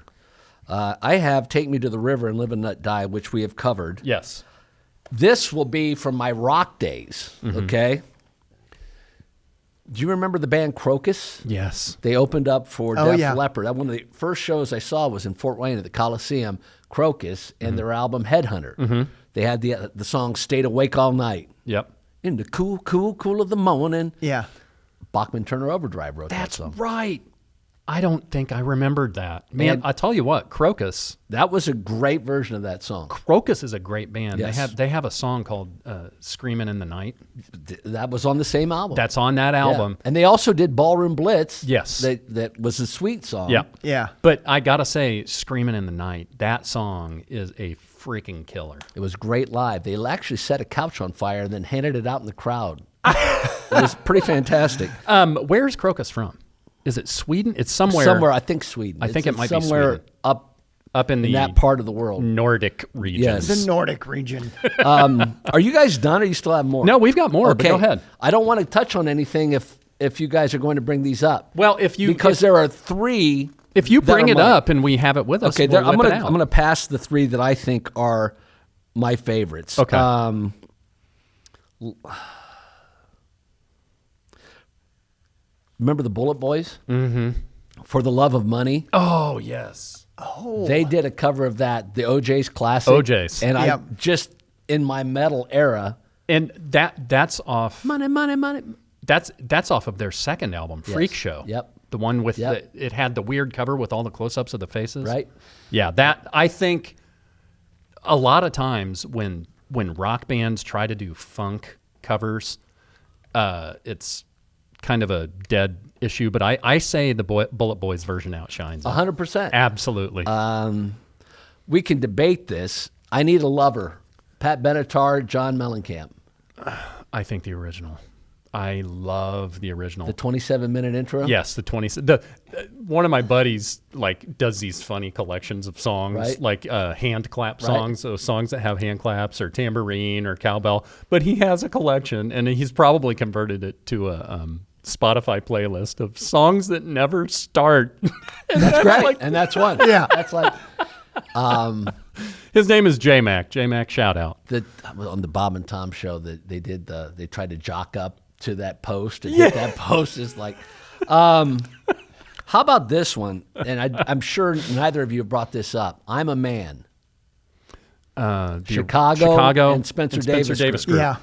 I have Take Me to the River and Live and Let Die, which we have covered. Yes. This will be from my rock days, okay? Do you remember the band Crocus? Yes. They opened up for Def Leppard. One of the first shows I saw was in Fort Wayne at the Coliseum, Crocus, and their album Headhunter. They had the song Stayed Awake All Night. Yep. In the cool, cool, cool of the morning. Yeah. Bachman Turner Overdrive wrote that song. That's right. I don't think I remembered that. Man, I tell you what, Crocus. That was a great version of that song. Crocus is a great band. Yes. They have a song called Screamin' in the Night. That was on the same album. That's on that album. Yeah. And they also did Ballroom Blitz. Yes. That was a sweet song. Yeah. Yeah. But I got to say, Screamin' in the Night, that song is a freaking killer. It was great live. They actually set a couch on fire and then handed it out in the crowd. It was pretty fantastic. Where's Crocus from? Is it Sweden? It's somewhere. Somewhere, I think Sweden. I think it might be somewhere Sweden. up in that part of the world. Nordic region. Yes. The Nordic region. Are you guys done or you still have more? No, we've got more, but go ahead. I don't want to touch on anything if you guys are going to bring these up. Well, there are three. If you bring it up and we have it with us, okay, we'll I'm whip it out. going to pass the three that I think are my favorites. Okay. Remember the Bullet Boys? Mm-hmm. For the Love of Money. Oh, yes. Oh. They did a cover of that, the OJ's classic. OJ's. And I just, in my metal era. And that's off. Money, money, money. That's off of their second album, Freak Show. Yep. The one with it had the weird cover with all the close-ups of the faces. Right. Yeah, that I think a lot of times when rock bands try to do funk covers, it's kind of a dead issue. But I say the Bullet Boys version outshines it. 100%. Absolutely. We can debate this. I Need a Lover. Pat Benatar, John Mellencamp. I think the original. I love the original. The 27-minute intro? Yes, one of my buddies does these funny collections of songs, right. like hand clap songs, so songs that have hand claps or tambourine or cowbell. But he has a collection, and he's probably converted it to a Spotify playlist of songs that never start. That's great, and that's one. Yeah, that's like. His name is J-Mac. J-Mac, shout out. On the Bob and Tom show, that they tried to jock up to that post and hit that post is like. How about this one? And I'm sure neither of you have brought this up. I'm a Man. Chicago and Spencer Davis Group. Yeah.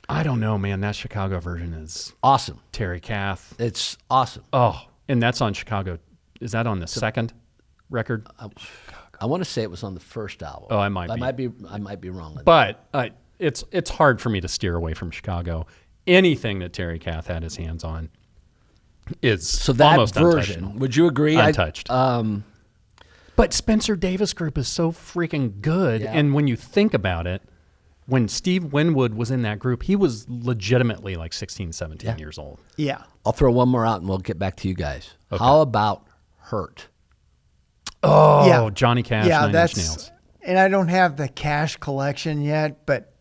I don't know, man. That Chicago version is awesome. Terry Kath. It's awesome. Oh, and that's on Chicago. Is that on the second record? I want to say it was on the first album. Oh, I might be. I might be wrong. But it's hard for me to steer away from Chicago. Anything that Terry Kath had his hands on is almost version. Would you agree? Untouched. But Spencer Davis Group is so freaking good, and when you think about it, when Steve Winwood was in that group, he was legitimately like 16, 17 years old. Yeah. I'll throw one more out and we'll get back to you guys. Okay. How about Hurt? Oh, yeah. Johnny Cash, Nine Inch Nails. And I don't have the Cash collection yet, but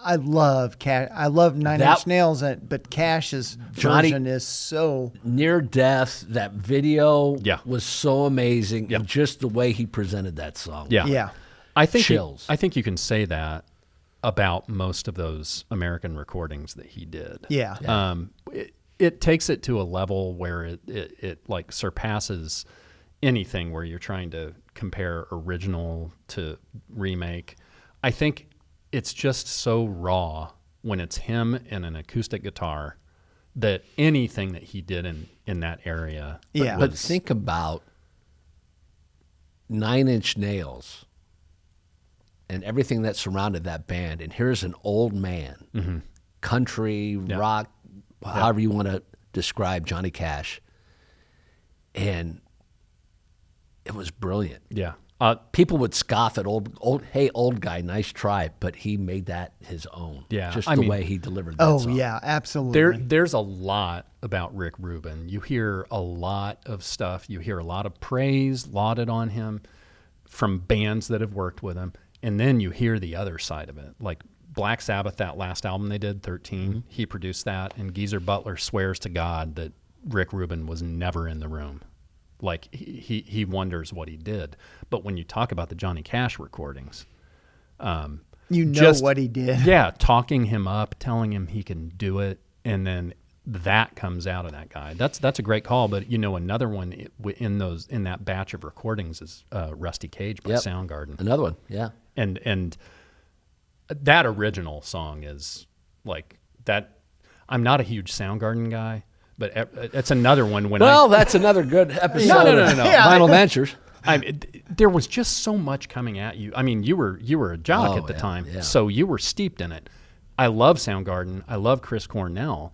I love Cash. I love Nine Inch Nails, but Cash's version is so near death. That video was so amazing, and just the way he presented that song. Yeah. I think you can say that about most of those American recordings that he did. Yeah. It takes it to a level where it like surpasses anything where you're trying to compare original to remake. I think it's just so raw when it's him and an acoustic guitar that anything that he did in that area. But think about Nine Inch Nails and everything that surrounded that band. And here's an old man, country, rock, however you want to describe Johnny Cash. And it was brilliant. Yeah. People would scoff at old guy, nice try, but he made that his own. Yeah, just the way he delivered that song. Oh, yeah, absolutely. There's a lot about Rick Rubin. You hear a lot of stuff. You hear a lot of praise lauded on him from bands that have worked with him, and then you hear the other side of it. Like Black Sabbath, that last album they did, 13, he produced that, and Geezer Butler swears to God that Rick Rubin was never in the room. Like he wonders what he did. But when you talk about the Johnny Cash recordings, you know what he did. Yeah, talking him up, telling him he can do it, and then that comes out of that guy. That's a great call. But another one in that batch of recordings is Rusty Cage by Soundgarden. Another one, yeah. And that original song is like that. I'm not a huge Soundgarden guy. But it's another one that's another good episode. No. Vinyl Ventures. There was just so much coming at you. I mean, you were a jock at the time, so you were steeped in it. I love Soundgarden. I love Chris Cornell,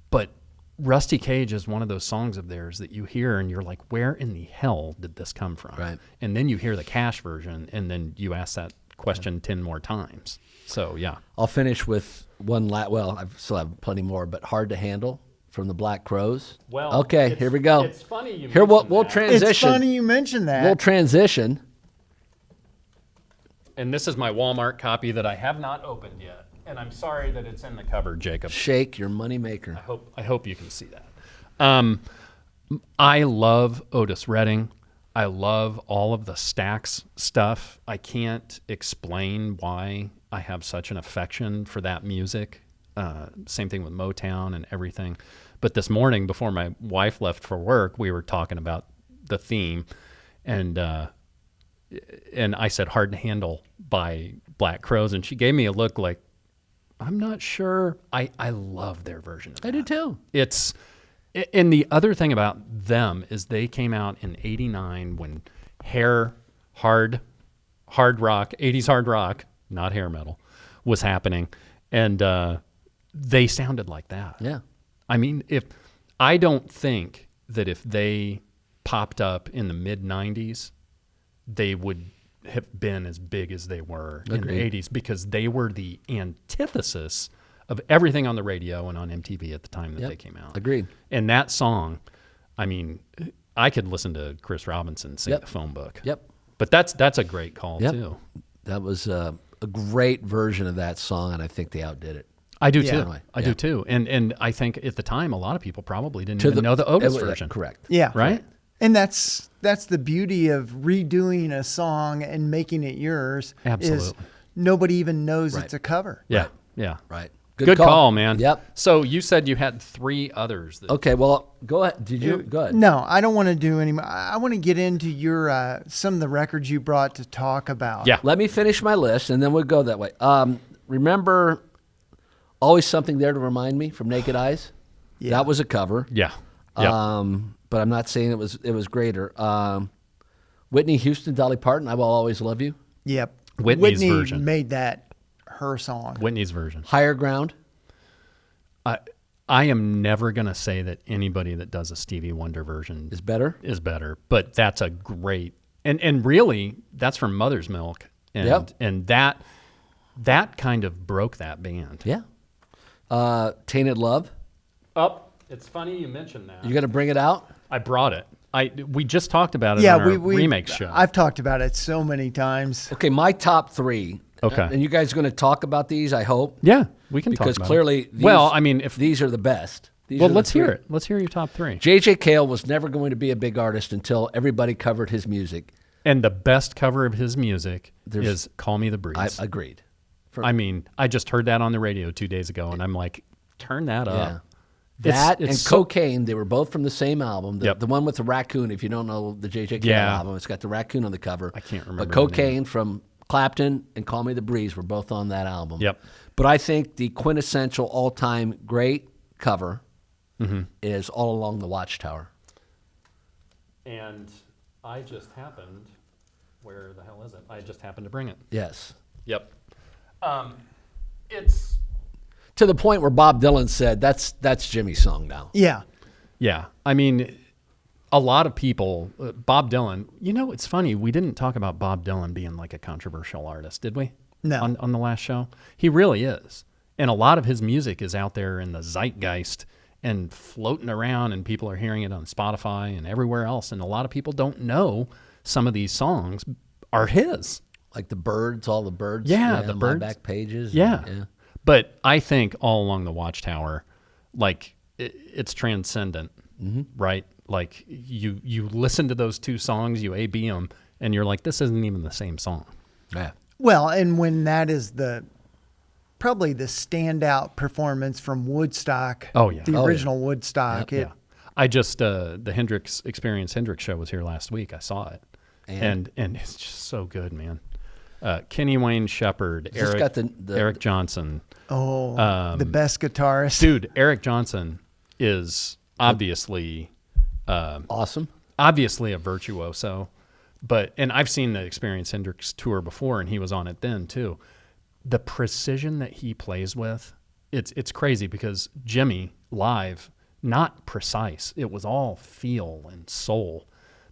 but Rusty Cage is one of those songs of theirs that you hear and you're like, where in the hell did this come from? Right. And then you hear the Cash version, and then you ask that question 10 more times. So yeah. I'll finish with one I still have plenty more, but Hard to Handle. From the Black Crowes. Well, okay, here we go. It's funny you here we'll transition. It's funny you mentioned that. We'll transition. And this is my Walmart copy that I have not opened yet, and I'm sorry that it's in the cupboard, Jacob. Shake your money maker. I hope you can see that. I love Otis Redding. I love all of the Stax stuff. I can't explain why I have such an affection for that music. Same thing with Motown and everything. But this morning, before my wife left for work, we were talking about the theme, and I said "Hard to Handle" by Black Crowes, and she gave me a look like, I'm not sure. I love their version of that. I do too. And the other thing about them is they came out in '89 when hard rock, 80s hard rock, not hair metal, was happening, and they sounded like that. Yeah. I mean, I don't think that if they popped up in the mid 90s, they would have been as big as they were in the 80s, because they were the antithesis of everything on the radio and on MTV at the time that they came out. Agreed. And that song, I mean, I could listen to Chris Robinson sing the phone book. Yep. But that's a great call too. That was a great version of that song, and I think they outdid it. I do too. Anyway, I do too. And I think at the time, a lot of people probably didn't even know the Otis version. Correct. Yeah. Right? And that's the beauty of redoing a song and making it yours. Absolutely. Is nobody even knows it's a cover. Yeah. Yeah. Right. Good call, man. Yep. So you said you had 3 others. Okay, well, go ahead. Did you? Go ahead. No, I don't want to do any more. I want to get into your some of the records you brought to talk about. Yeah. Let me finish my list, and then we'll go that way. Remember Always Something There to Remind Me from Naked Eyes? Yeah. That was a cover. Yeah. But I'm not saying it was greater. Whitney Houston, Dolly Parton, I Will Always Love You. Yep. Whitney's Whitney version. made that her song. Whitney's version. Higher Ground. I am never going to say that anybody that does a Stevie Wonder version Is better, but that's a great, and really that's from Mother's Milk, and that kind of broke that band. Yeah. Tainted Love. It's funny you mentioned that. You going to bring it out? I brought it. We just talked about it on our remake show. I've talked about it so many times. Okay, my top 3. Okay. And you guys are going to talk about these, I hope? Yeah, we can talk about because clearly, if these are the best. Let's hear it. Let's hear your top 3. J.J. Cale was never going to be a big artist until everybody covered his music. And the best cover of his music is Call Me the Breeze. I agreed. I just heard that on the radio 2 days ago, and I'm like, turn that up. That and Cocaine, they were both from the same album. The one with the raccoon, if you don't know the J.J. Cale album, it's got the raccoon on the cover. I can't remember. But Cocaine from Clapton and Call Me the Breeze were both on that album. Yep. But I think the quintessential all-time great cover is All Along the Watchtower. And I just happened, where the hell is it? I just happened to bring it. Yes. Yep. It's to the point where Bob Dylan said, that's Jimmy's song now. Yeah. Yeah. I mean, a lot of people, Bob Dylan, it's funny. We didn't talk about Bob Dylan being like a controversial artist, did we? No. On the last show? He really is. And a lot of his music is out there in the zeitgeist and floating around, and people are hearing it on Spotify and everywhere else. And a lot of people don't know some of these songs are his. Like the Birds, all the Birds. Yeah, the Birds. Back pages. Yeah. But I think All Along the Watchtower, like, it's transcendent, right? Like, you listen to those two songs, you A-B them, and you're like, this isn't even the same song. Yeah. Well, and when that is probably the standout performance from Woodstock. Oh, yeah. The original Woodstock. Yep, I just, the Hendrix show was here last week. I saw it. And it's just so good, man. Kenny Wayne Shepherd, Eric Johnson. Oh, the best guitarist. Dude, Eric Johnson is obviously awesome. Obviously a virtuoso. And I've seen the Experience Hendrix tour before, and he was on it then too. The precision that he plays with, it's crazy, because Jimmy live, not precise. It was all feel and soul.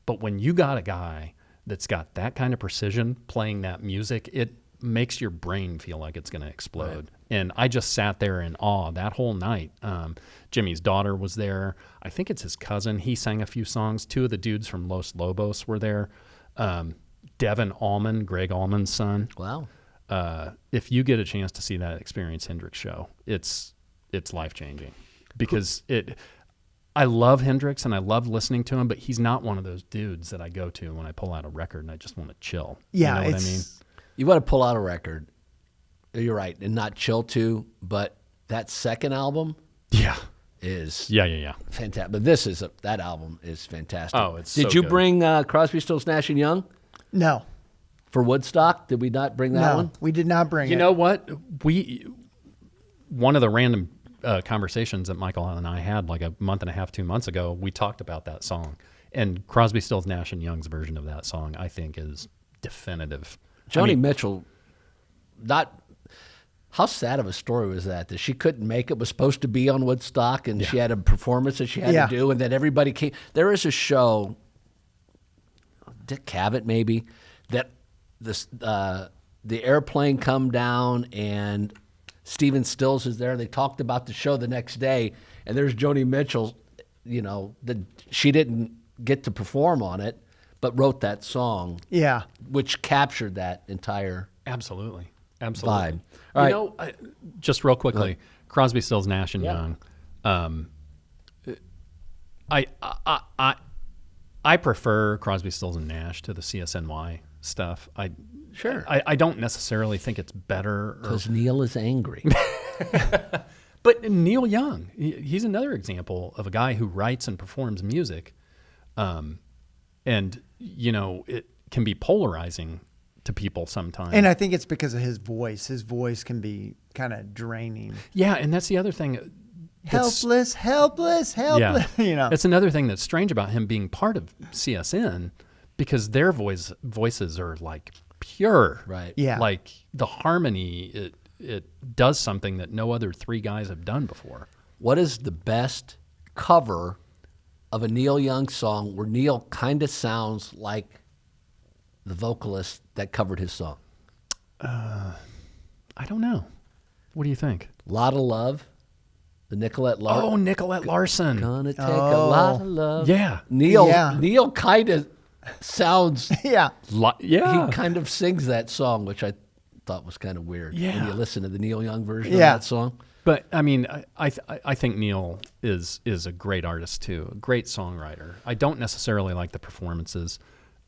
But when you got a guy that's got that kind of precision playing that music, it makes your brain feel like it's going to explode. Right. And I just sat there in awe that whole night. Jimmy's daughter was there. I think it's his cousin. He sang a few songs. 2 of the dudes from Los Lobos were there. Devin Allman, Greg Allman's son. Wow. If you get a chance to see that Experience Hendrix show, it's life-changing, because I love Hendrix and I love listening to him, but he's not one of those dudes that I go to when I pull out a record and I just want to chill. Yeah, you know what I mean? You want to pull out a record, you're right, and not chill to, but that second album is fantastic. But that album is fantastic. Oh, it's Did so you good. bring Crosby, Stills, Nash & Young? No. For Woodstock? Did we not bring that one? No, we did not bring it. You know what? One of the random conversations that Michael and I had like a month and a half, 2 months ago, we talked about that song. And Crosby, Stills, Nash & Young's version of that song, I think, is definitive. Joni Mitchell, how sad of a story was that she couldn't make it, was supposed to be on Woodstock, and she had a performance that she had to do, and then everybody came. There is a show, Dick Cavett maybe, that the airplane come down and Stephen Stills is there. They talked about the show the next day, and there's Joni Mitchell, she didn't get to perform on it, but wrote that song. Yeah. Which captured that entire Absolutely. vibe. All right. Just real quickly, Crosby, Stills, Nash & Young. I prefer Crosby, Stills, and Nash to the CSNY stuff. I don't necessarily think it's better. Because Neil is angry. But Neil Young, he's another example of a guy who writes and performs music. And, it can be polarizing to people sometimes. And I think it's because of his voice. His voice can be kind of draining. Yeah, and that's the other thing. Helpless. Yeah. It's another thing that's strange about him being part of CSN, because their voices are like pure. Right. Yeah. Like the harmony, it does something that no other 3 guys have done before. What is the best cover of a Neil Young song where Neil kind of sounds like the vocalist that covered his song? I don't know. What do you think? Lot of Love. The Nicolette Larson. Oh, Nicolette Larson. Gonna take a lot of love. Yeah. Neil kind of sounds. Yeah. Yeah. He kind of sings that song, which I thought was kind of weird. Yeah. When you listen to the Neil Young version of that song. But I mean, I think Neil is a great artist too, a great songwriter. I don't necessarily like the performances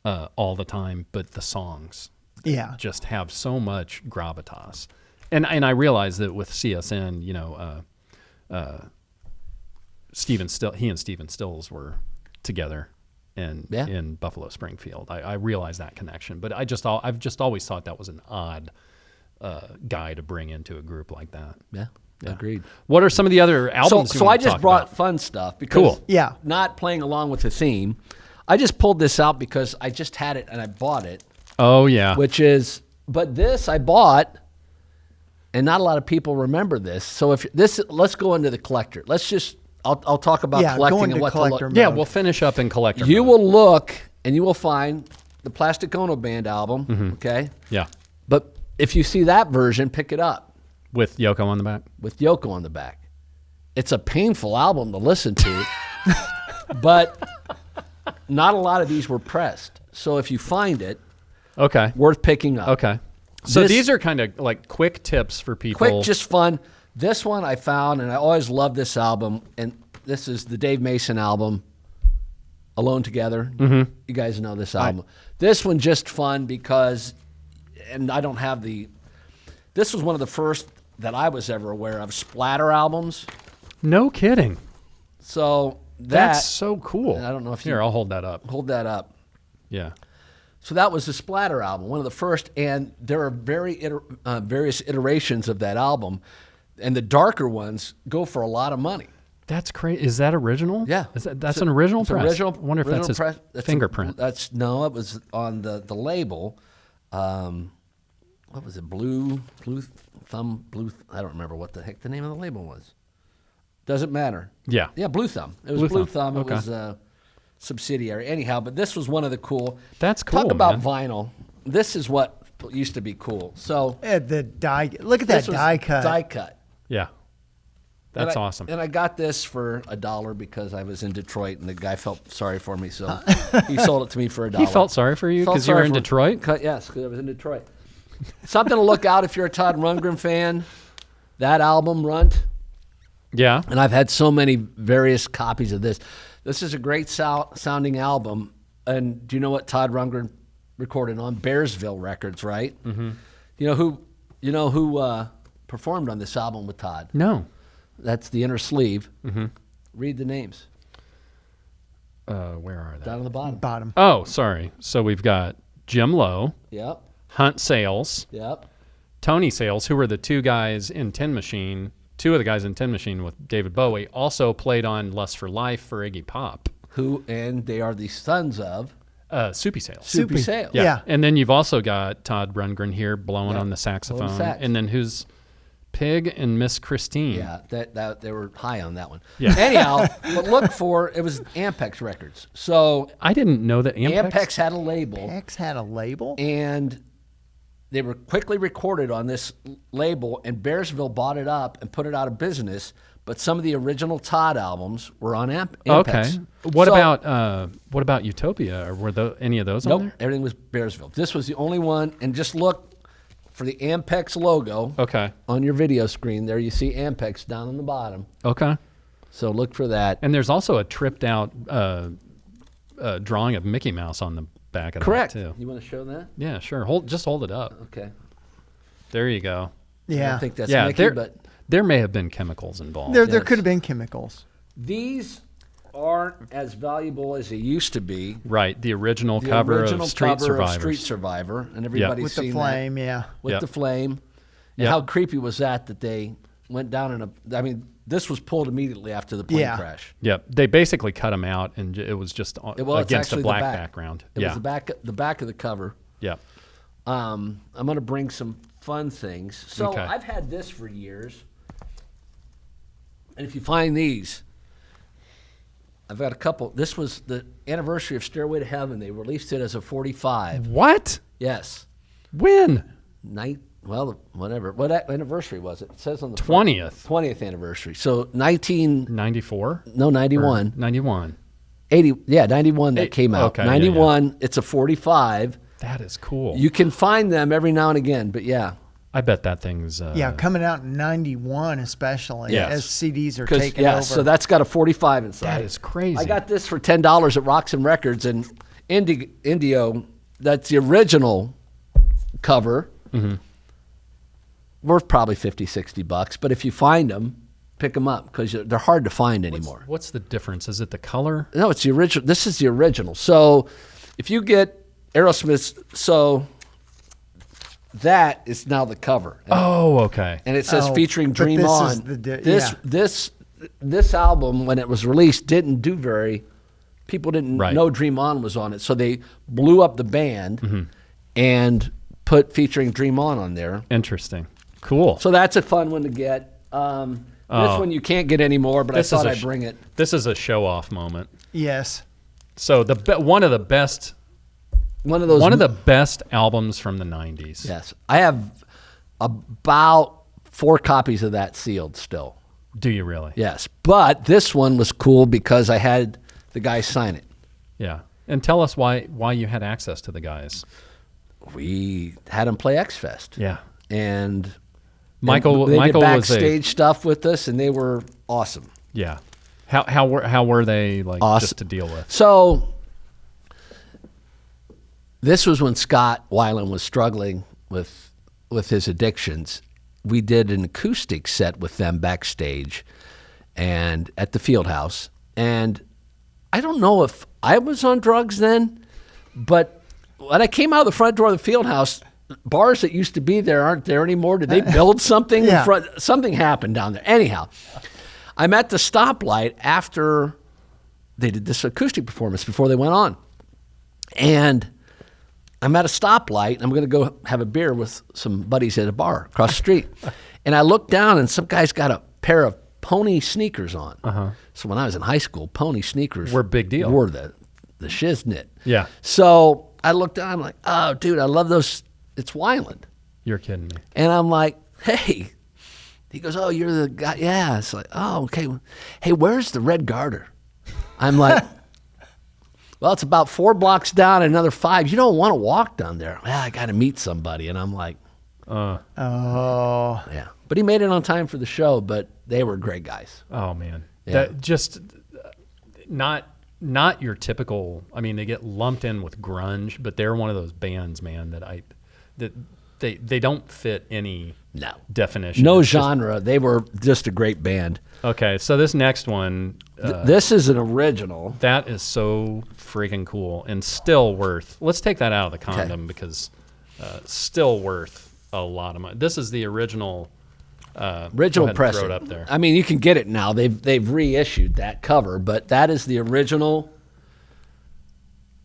all the time, but the songs just have so much gravitas. And I realize that with CSN, you know, he and Stephen Stills were together in Buffalo Springfield. I realize that connection, but I've just always thought that was an odd guy to bring into a group like that. Yeah. Agreed. What are some of the other albums? So I just brought fun stuff because not playing along with the theme. I just pulled this out because I just had it and I bought it. Oh yeah. But this I bought, and not a lot of people remember this. So let's go into the collector. I'll talk about collecting and what to look. Yeah, we'll finish up in collector. You will look and you will find the Plastic Ono Band album. Mm-hmm. Okay. Yeah. But if you see that version, pick it up. With Yoko on the back? With Yoko on the back. It's a painful album to listen to, but not a lot of these were pressed. So if you find it, worth picking up. Okay. So these are kind of like quick tips for people. Quick, just fun. This one I found, and I always love this album, and this is the Dave Mason album, Alone Together. Mm-hmm. You guys know this album. This one just fun because, and I don't have this was one of the first that I was ever aware of, splatter albums. No kidding. So that's so cool. I don't know if I'll hold that up. Hold that up. Yeah. So that was the splatter album, one of the first, and there are various iterations of that album, and the darker ones go for a lot of money. That's crazy. Is that original? Yeah. That's an original press? Original, I wonder if that's his fingerprint. No, it was on the label. What was it? Blue Thumb. I don't remember what the heck the name of the label was. Doesn't matter. Yeah. Yeah, Blue Thumb. It was Blue Thumb. It was a subsidiary. Anyhow, but this was one of the cool. That's cool. Talk about vinyl. This is what used to be cool. So the die. Look at that die cut. Die cut. Yeah. That's awesome. And I got this for $1 because I was in Detroit, and the guy felt sorry for me, so he sold it to me for $1. He felt sorry for you because you were in Detroit? Yes, because I was in Detroit. Something to look out if you're a Todd Rundgren fan. That album, Runt. Yeah. And I've had so many various copies of this. This is a great sounding album. And do you know what Todd Rundgren recorded on? Bearsville Records, right? Mm-hmm. You know who performed on this album with Todd? No. That's the Inner Sleeve. Mm-hmm. Read the names. Where are they? Down on the bottom. Bottom. Oh, sorry. So we've got Jim Lowe. Yep. Hunt Sales. Yep. Tony Sales, who were the two guys in Tin Machine. Two of the guys in Tin Machine with David Bowie also played on Lust for Life for Iggy Pop. And they are the sons of Soupy Sales. Soupy Sales. Yeah. And then you've also got Todd Rundgren here blowing on the saxophone. And then who's Pig and Miss Christine. Yeah, that they were high on that one. Yeah. Anyhow, but look for it was Ampex Records. So I didn't know that Ampex had a label. Ampex had a label? And they were quickly recorded on this label, and Bearsville bought it up and put it out of business. But some of the original Todd albums were on Ampex. Okay. What about Utopia? Or were any of those on there? Everything was Bearsville. This was the only one, and just look for the Ampex logo. Okay. On your video screen, there you see Ampex down on the bottom. Okay. So look for that. And there's also a tripped out drawing of Mickey Mouse on the back of Correct. that too. You want to show that? Yeah, sure. Just hold it up. Okay. There you go. Yeah. I don't think that's Mickey, but there may have been chemicals involved. There could have been chemicals. These aren't as valuable as they used to be. Right. The original cover of Street Survivor, and everybody's with seen the flame, that. With the flame. And how creepy was that they went down in this was pulled immediately after the plane crash. Yep. They basically cut them out, and it was just against a black background. It was the back of the cover. Yep. I'm going to bring some fun things. So I've had this for years. And if you find these, I've got a couple. This was the anniversary of Stairway to Heaven. They released it as a 45. What? Yes. When? well, whatever. What anniversary was it? It says on the 20th. 20th anniversary. So 1994. No, 91. 91. 80. Yeah, 91 that came out. Okay, 91. yeah. It's a 45. That is cool. You can find them every now and again, but yeah. I bet that thing's coming out in 91 especially as CDs are taking over. So that's got a 45 inside. That is crazy. I got this for $10 at Roxham Records, and Indio, that's the original cover, worth probably $50-$60, but if you find them, pick them up because they're hard to find anymore. What's the difference? Is it the color? No, it's the original. This is the original. So if you get Aerosmith's, so that is now the cover. Oh, okay. And it says featuring Dream this On. is This album, when it was released, didn't do very. People didn't know Dream On was on it, so they blew up the band and put featuring Dream On there. Interesting. Cool. So that's a fun one to get. This one you can't get anymore, but I thought I'd bring it. This is a show-off moment. Yes. So one of the best albums from the 90s. Yes. I have about 4 copies of that sealed still. Do you really? Yes. But this one was cool because I had the guys sign it. Yeah. And tell us why you had access to the guys. We had them play X Fest. Yeah. And Michael did was backstage stuff with us, and they were awesome. Yeah. How were they like awesome. Just to deal with? So this was when Scott Weiland was struggling with his addictions. We did an acoustic set with them backstage and at the Field House. And I don't know if I was on drugs then, but when I came out of the front door of the Field House, bars that used to be there aren't there anymore. Did they build something in front? Something happened down there. Anyhow, I'm at the stoplight after they did this acoustic performance before they went on. And I'm at a stoplight, and I'm going to go have a beer with some buddies at a bar across the street. And I look down, and some guy's got a pair of pony sneakers on. So when I was in high school, pony sneakers were a big deal. Were the shiznit. Yeah. So I looked down, I'm like, oh, dude, I love those. It's Weiland. You're kidding me. And I'm like, hey. He goes, oh, you're the guy. Yeah. It's like, oh, okay. Hey, where's the Red Garter? I'm like, well, it's about 4 blocks down, another 5. You don't want to walk down there. Well, I got to meet somebody. And I'm like, oh. Yeah. But he made it on time for the show, but they were great guys. Oh, man. Yeah. That just not your typical, I mean, they get lumped in with grunge, but they're one of those bands, man, that they don't fit any definition. No genre. They were just a great band. Okay, so this next one. This is an original. That is so freaking cool and still worth. Let's take that out of the condom because still worth a lot of money. This is the original. Original pressing. Throw it up there. I mean, you can get it now. They've reissued that cover, but that is the original.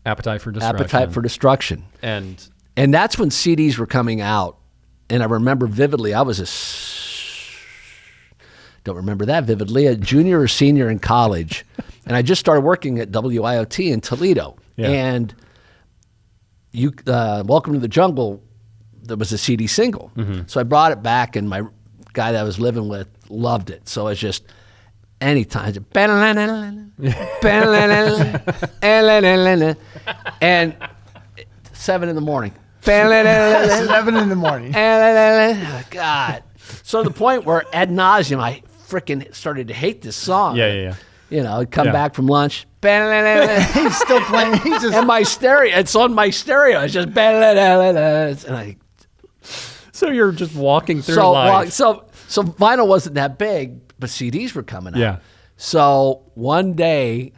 Appetite for Destruction. Appetite for Destruction. And that's when CDs were coming out. And I remember vividly, I was don't remember that vividly, a junior or senior in college. And I just started working at WIOT in Toledo. Yeah. And Welcome to the Jungle, there was a CD single. So I brought it back, and my guy that I was living with loved it. So it's just anytime. And 7 in the morning. 7 in the morning. God. So to the point where ad nauseum, I freaking started to hate this song. Yeah. You know, I'd come back from lunch. He's still playing. He's just... And my stereo, it's on my stereo. It's just... And so you're just walking through life. So vinyl wasn't that big, but CDs were coming out. Yeah. So one day,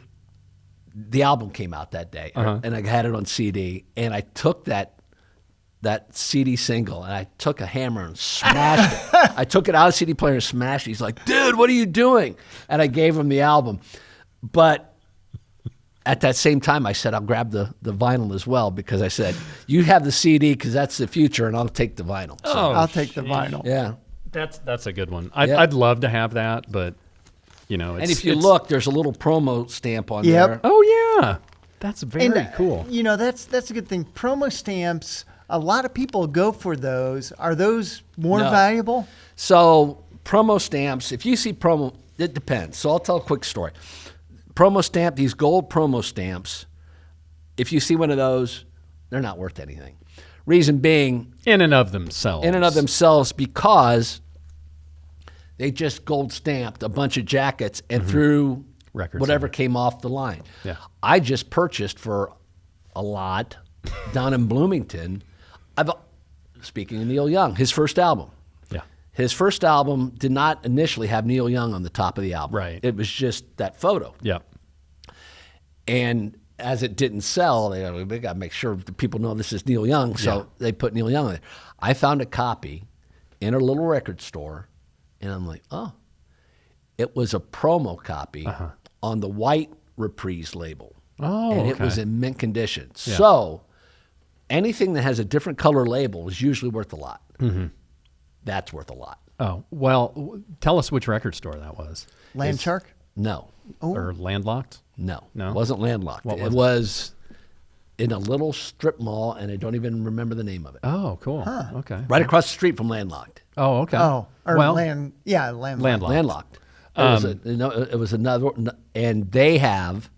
the album came out that day, and I had it on CD, and I took that CD single, and I took a hammer and smashed it. I took it out of the CD player and smashed it. He's like, dude, what are you doing? And I gave him the album. But at that same time, I said, I'll grab the vinyl as well, because I said, you have the CD because that's the future, and I'll take the vinyl. So, I'll take the vinyl. Yeah. That's a good one. I'd love to have that, but, you know. And if you look, there's a little promo stamp on there. Oh, yeah. That's very cool. You know, that's a good thing. Promo stamps, a lot of people go for those. Are those more valuable? So promo stamps, if you see promo, it depends. So I'll tell a quick story. Promo stamp, these gold promo stamps, if you see one of those, they're not worth anything. Reason being, in and of themselves, because they just gold stamped a bunch of jackets and threw records whatever came off the line. Yeah. I just purchased for a lot down in Bloomington. Speaking of Neil Young, his first album. Yeah. His first album did not initially have Neil Young on the top of the album. Right. It was just that photo. Yeah. And as it didn't sell, they got to make sure the people know this is Neil Young, so they put Neil Young on there. I found a copy in a little record store, and I'm like, oh. It was a promo copy on the white Reprise label. Oh, and it was in mint condition. Yeah. So anything that has a different color label is usually worth a lot. That's worth a lot. Oh, well, tell us which record store that was. Landshark? No. Or Landlocked? No. No? It wasn't Landlocked. It was in a little strip mall, and I don't even remember the name of it. Oh, cool. Huh. Okay. Right across the street from Landlocked. Oh, okay. Oh, or Landlocked. Landlocked. It was another, and they have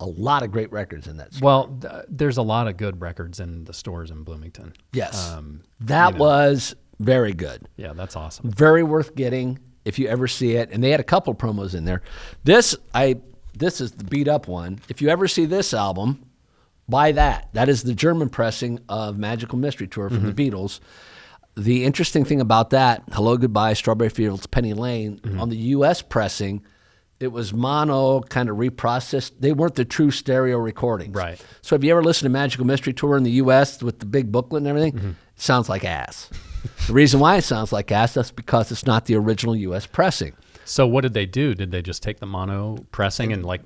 a lot of great records in that store. Well, there's a lot of good records in the stores in Bloomington. Yes. That was very good. Yeah, that's awesome. Very worth getting if you ever see it. And they had a couple of promos in there. This is the beat up one. If you ever see this album, buy that. That is the German pressing of Magical Mystery Tour from the Beatles. The interesting thing about that, Hello, Goodbye, Strawberry Fields, Penny Lane, on the U.S. pressing, it was mono, kind of reprocessed. They weren't the true stereo recordings. Right. So if you ever listen to Magical Mystery Tour in the U.S. with the big booklet and everything, it sounds like ass. The reason why it sounds like ass, that's because it's not the original U.S. pressing. So what did they do? Did they just take the mono pressing and like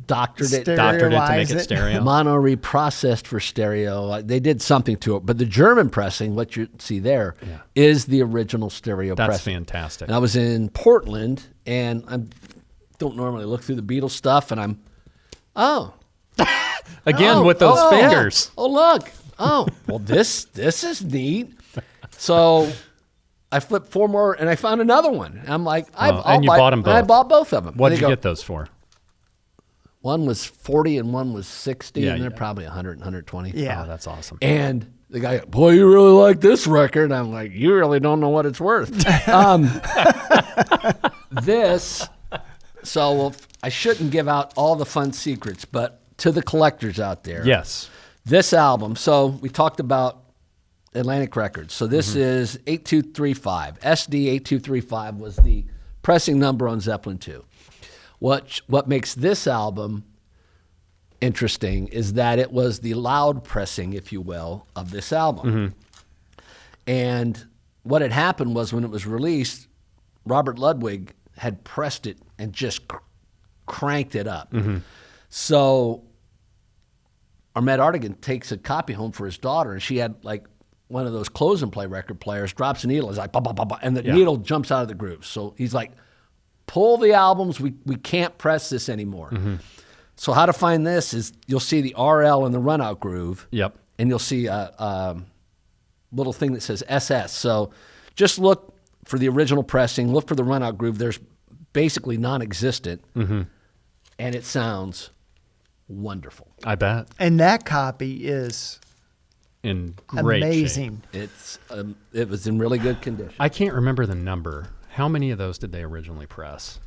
doctored it to make it stereo? Mono reprocessed for stereo. They did something to it. But the German pressing, what you see there, is the original stereo pressing. That's fantastic. And I was in Portland, and I don't normally look through the Beatles stuff, and I'm, Again, with those fingers. Yeah. Oh, look. Oh, well, this is neat. So I flipped 4 more, and I found another one. And I'm like, and you bought them both. I bought both of them. What did you get those for? One was 40 and one was 60, and they're yeah. probably 100, 120. Yeah. Oh, that's awesome. And the guy, boy, you really like this record. And I'm like, you really don't know what it's worth. So I shouldn't give out all the fun secrets, but to the collectors out there. Yes. This album, so we talked about Atlantic Records. So this is 8235. SD 8235 was the pressing number on Zeppelin 2. What makes this album interesting is that it was the loud pressing, if you will, of this album. And what had happened was when it was released, Robert Ludwig had pressed it and just cranked it up. So Ahmet Ertegun takes a copy home for his daughter, and she had like one of those close and play record players, drops a needle, is like, bah, bah, bah, bah, and the needle jumps out of the groove. So he's like, pull the albums, we can't press this anymore. So how to find this is you'll see the RL in the runout groove. Yep. And you'll see a little thing that says SS. So just look for the original pressing, look for the runout groove. There's basically non-existent, and it sounds wonderful. I bet. And that copy is in great amazing. shape. It was in really good condition. I can't remember the number. How many of those did they originally press?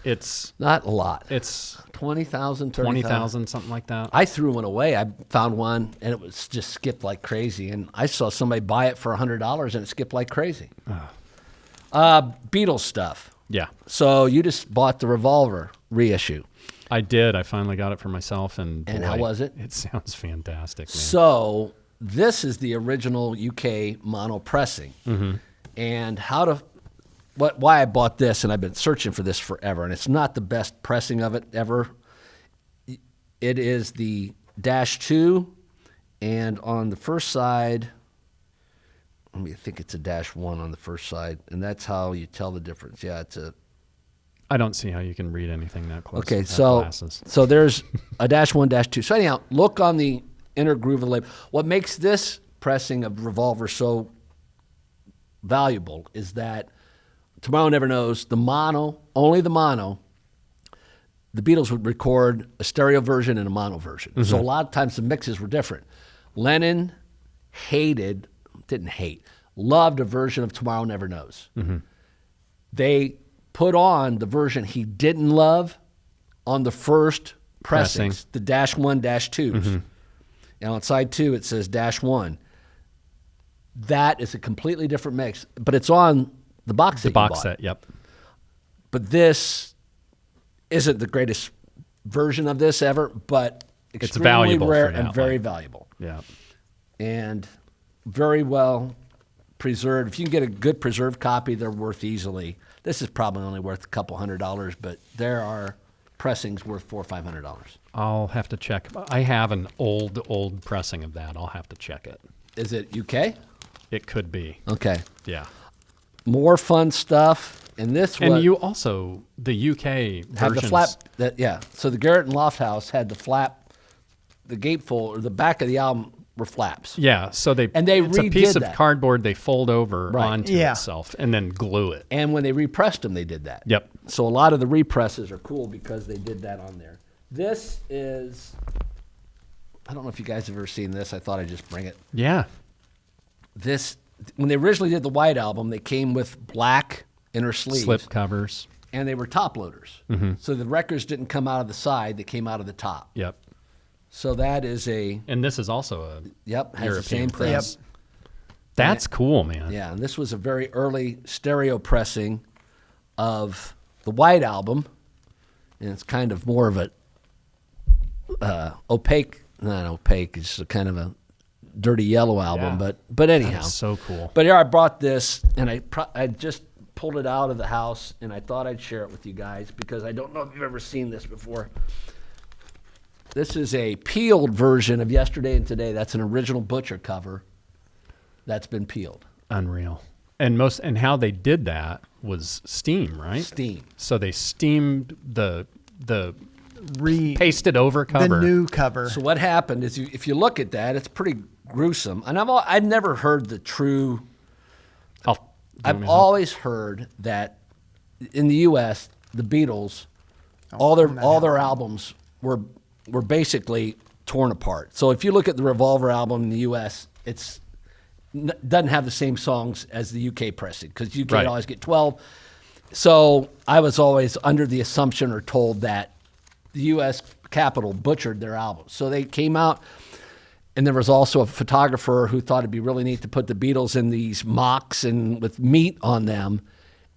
It's not a lot. It's 20,000, 20,000, something like that. I threw one away. I found one, and it was just skipped like crazy. And I saw somebody buy it for $100, and it skipped like crazy. Beatles stuff. Yeah. So you just bought the Revolver reissue. I did. I finally got it for myself, and boy, how was it? It sounds fantastic, man. So this is the original UK mono pressing, and why I bought this, and I've been searching for this forever, and it's not the best pressing of it ever. It is the -2, and on the first side, I think it's a -1 on the first side, and that's how you tell the difference. Yeah, it's a I don't see how you can read anything that close. Okay, without glasses. so there's a -1, -2. So anyhow, look on the inner groove of the label. What makes this pressing of Revolver so valuable is that Tomorrow Never Knows, only the mono, the Beatles would record a stereo version and a mono version. Mm-hmm. So a lot of times the mixes were different. Lennon loved a version of Tomorrow Never Knows. Mm-hmm. They put on the version he didn't love on the first pressings, the -1, -2s. Mm-hmm. And on side 2, it says -1. That is a completely different mix, but it's on the box set. The box set, yep. But this isn't the greatest version of this ever, but it's valuable, rare and very valuable. Yeah. And very well preserved. If you can get a good preserved copy, they're worth easily. This is probably only worth a couple $100, but there are pressings worth $400 or $500. I'll have to check. I have an old pressing of that. I'll have to check it. Is it UK? It could be. Okay. Yeah. More fun stuff. And this one. And you also, the UK have versions. the flap. So the Garrett and Lofthouse had the flap, the gatefold, or the back of the album were flaps. Yeah. So it's a piece of cardboard they fold over onto itself and then glue it. And when they repressed them, they did that. Yep. So a lot of the represses are cool because they did that on there. This is, I don't know if you guys have ever seen this. I thought I'd just bring it. Yeah. This, when they originally did the White Album, they came with black inner sleeves. Slip covers. And they were top loaders. Mm-hmm. So the records didn't come out of the side, they came out of the top. Yep. So that is and this is also a has European the same thing. Yep. That's cool, man. Yeah, and this was a very early stereo pressing of the White Album, and it's kind of more of a not opaque, it's a kind of a dirty yellow album, but anyhow. That's so cool. But here I brought this, and I just pulled it out of the house, and I thought I'd share it with you guys because I don't know if you've ever seen this before. This is a peeled version of Yesterday and Today. That's an original Butcher cover that's been peeled. Unreal. And how they did that was steam, right? Steam. So they steamed the pasted over cover. The new cover. So what happened is if you look at that, it's pretty gruesome. And I've never heard the true. I've always heard that in the U.S., the Beatles, all their albums were basically torn apart. So if you look at the Revolver album in the U.S., it doesn't have the same songs as the UK pressing because UK always get 12. So I was always under the assumption or told that the U.S. Capitol butchered their albums. So they came out, and there was also a photographer who thought it'd be really neat to put the Beatles in these mocks and with meat on them,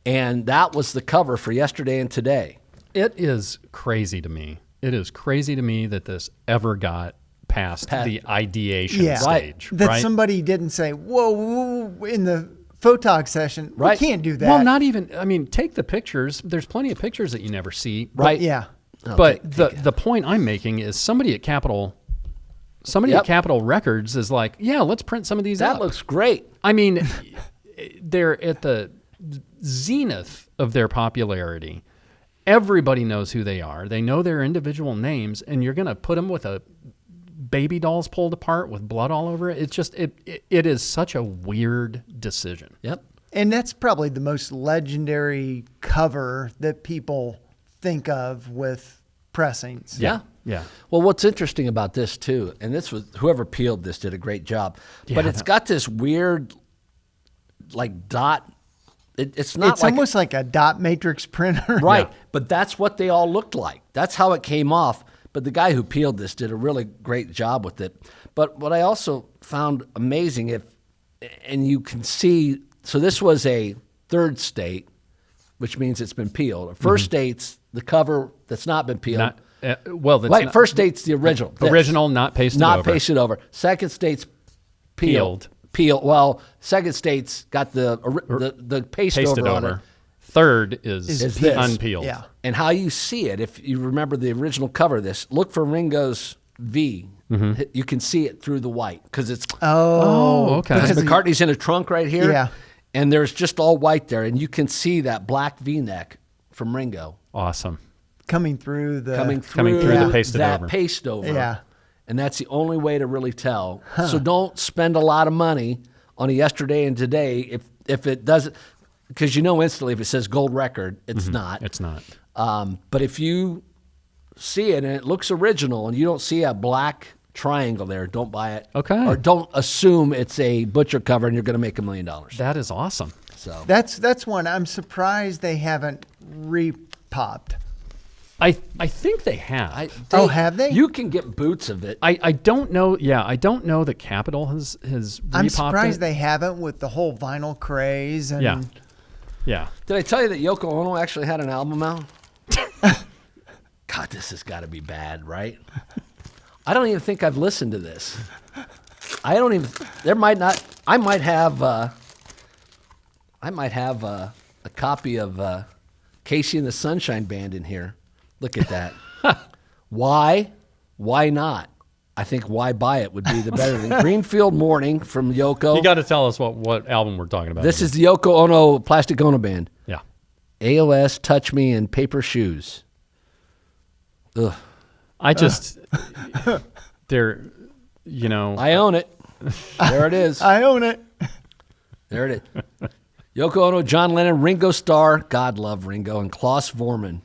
and that was the cover for Yesterday and Today. It is crazy to me. It is crazy to me that this ever got past the ideation stage. That somebody didn't say, whoa, in the photog session, we can't do that. Well, not even, I mean, take the pictures. There's plenty of pictures that you never see. Right. Yeah. But the point I'm making is somebody at Capitol Records is like, yeah, let's print some of these out. That looks great. I mean, they're at the zenith of their popularity. Everybody knows who they are. They know their individual names, and you're going to put them with a baby dolls pulled apart with blood all over it. It's just, it is such a weird decision. Yep. And that's probably the most legendary cover that people think of with pressings. Yeah. Yeah. Well, what's interesting about this too, and this was whoever peeled this did a great job, but it's got this weird, like dot. It's not. It's like almost like a dot matrix printer, right? Yeah. But that's what they all looked like. That's how it came off. But the guy who peeled this did a really great job with it. But what I also found amazing, and you can see, so this was a third state, which means it's been peeled. First state's the cover that's not been peeled. First state's the original. Original, not pasted over. Not pasted over. Second state's peeled. Well, second state's got the paste pasted over on it. Third is unpeeled. Yeah. And how you see it, if you remember the original cover of this, look for Ringo's V. Mm-hmm. You can see it through the white because it's okay. Because McCartney's in a trunk right here. Yeah. And there's just all white there, and you can see that black V-neck from Ringo. Awesome. Coming through the paste over. Yeah. And that's the only way to really tell. So don't spend a lot of money on a yesterday and today if it doesn't, because you know instantly if it says gold record, it's not. It's not. But if you see it and it looks original and you don't see a black triangle there, don't buy it. Okay. Or don't assume it's a butcher cover and you're going to make $1 million. That is awesome. So that's one. I'm surprised they haven't repopped. I think they have. Have they? You can get boots of it. I don't know. Yeah, I don't know that Capitol has repopped I'm surprised it. they haven't with the whole vinyl craze. And Yeah. Did I tell you that Yoko Ono actually had an album out? God, this has got to be bad, right? I don't even think I've listened to this. I don't even. There might not. I might have a copy of Casey and the Sunshine Band in here. Look at that. Why? Why not? I think Why Buy It would be the better thing. Greenfield Morning from Yoko. You got to tell us what album we're talking about. This is the Yoko Ono Plastic Ono Band. Yeah. AOS, Touch Me, and Paper Shoes. Ugh. I just, they're, you know. I own it. There it is. I own it. There it is. Yoko Ono, John Lennon, Ringo Starr, God love Ringo, and Klaus Vormann.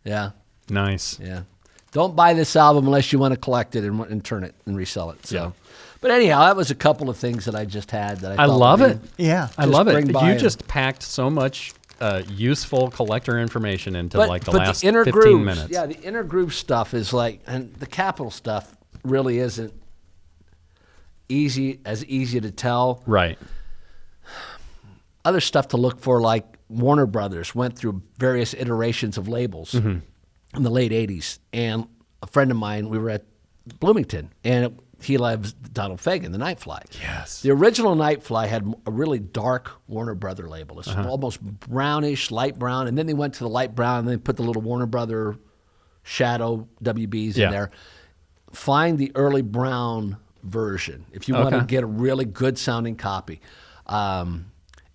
Yeah. Nice. Yeah. Don't buy this album unless you want to collect it and turn it and resell it. So, Yeah. But anyhow, that was a couple of things that I just had that I thought love would it. be- Yeah. I love it. bring by You just packed so much useful collector information into the last the inner 15 grooves, minutes. Yeah, the inner groove stuff is like, and the Capitol stuff really isn't easy to tell. Right. Other stuff to look for, like Warner Brothers went through various iterations of labels in the late 80s. And a friend of mine, we were at Bloomington, and he loves Donald Fagen, the Nightfly. Yes. The original Nightfly had a really dark Warner Brother label. It's almost brownish, light brown. And then they went to the light brown, and they put the little Warner Brother shadow WBs in there. Find the early brown version if you want to get a really good sounding copy.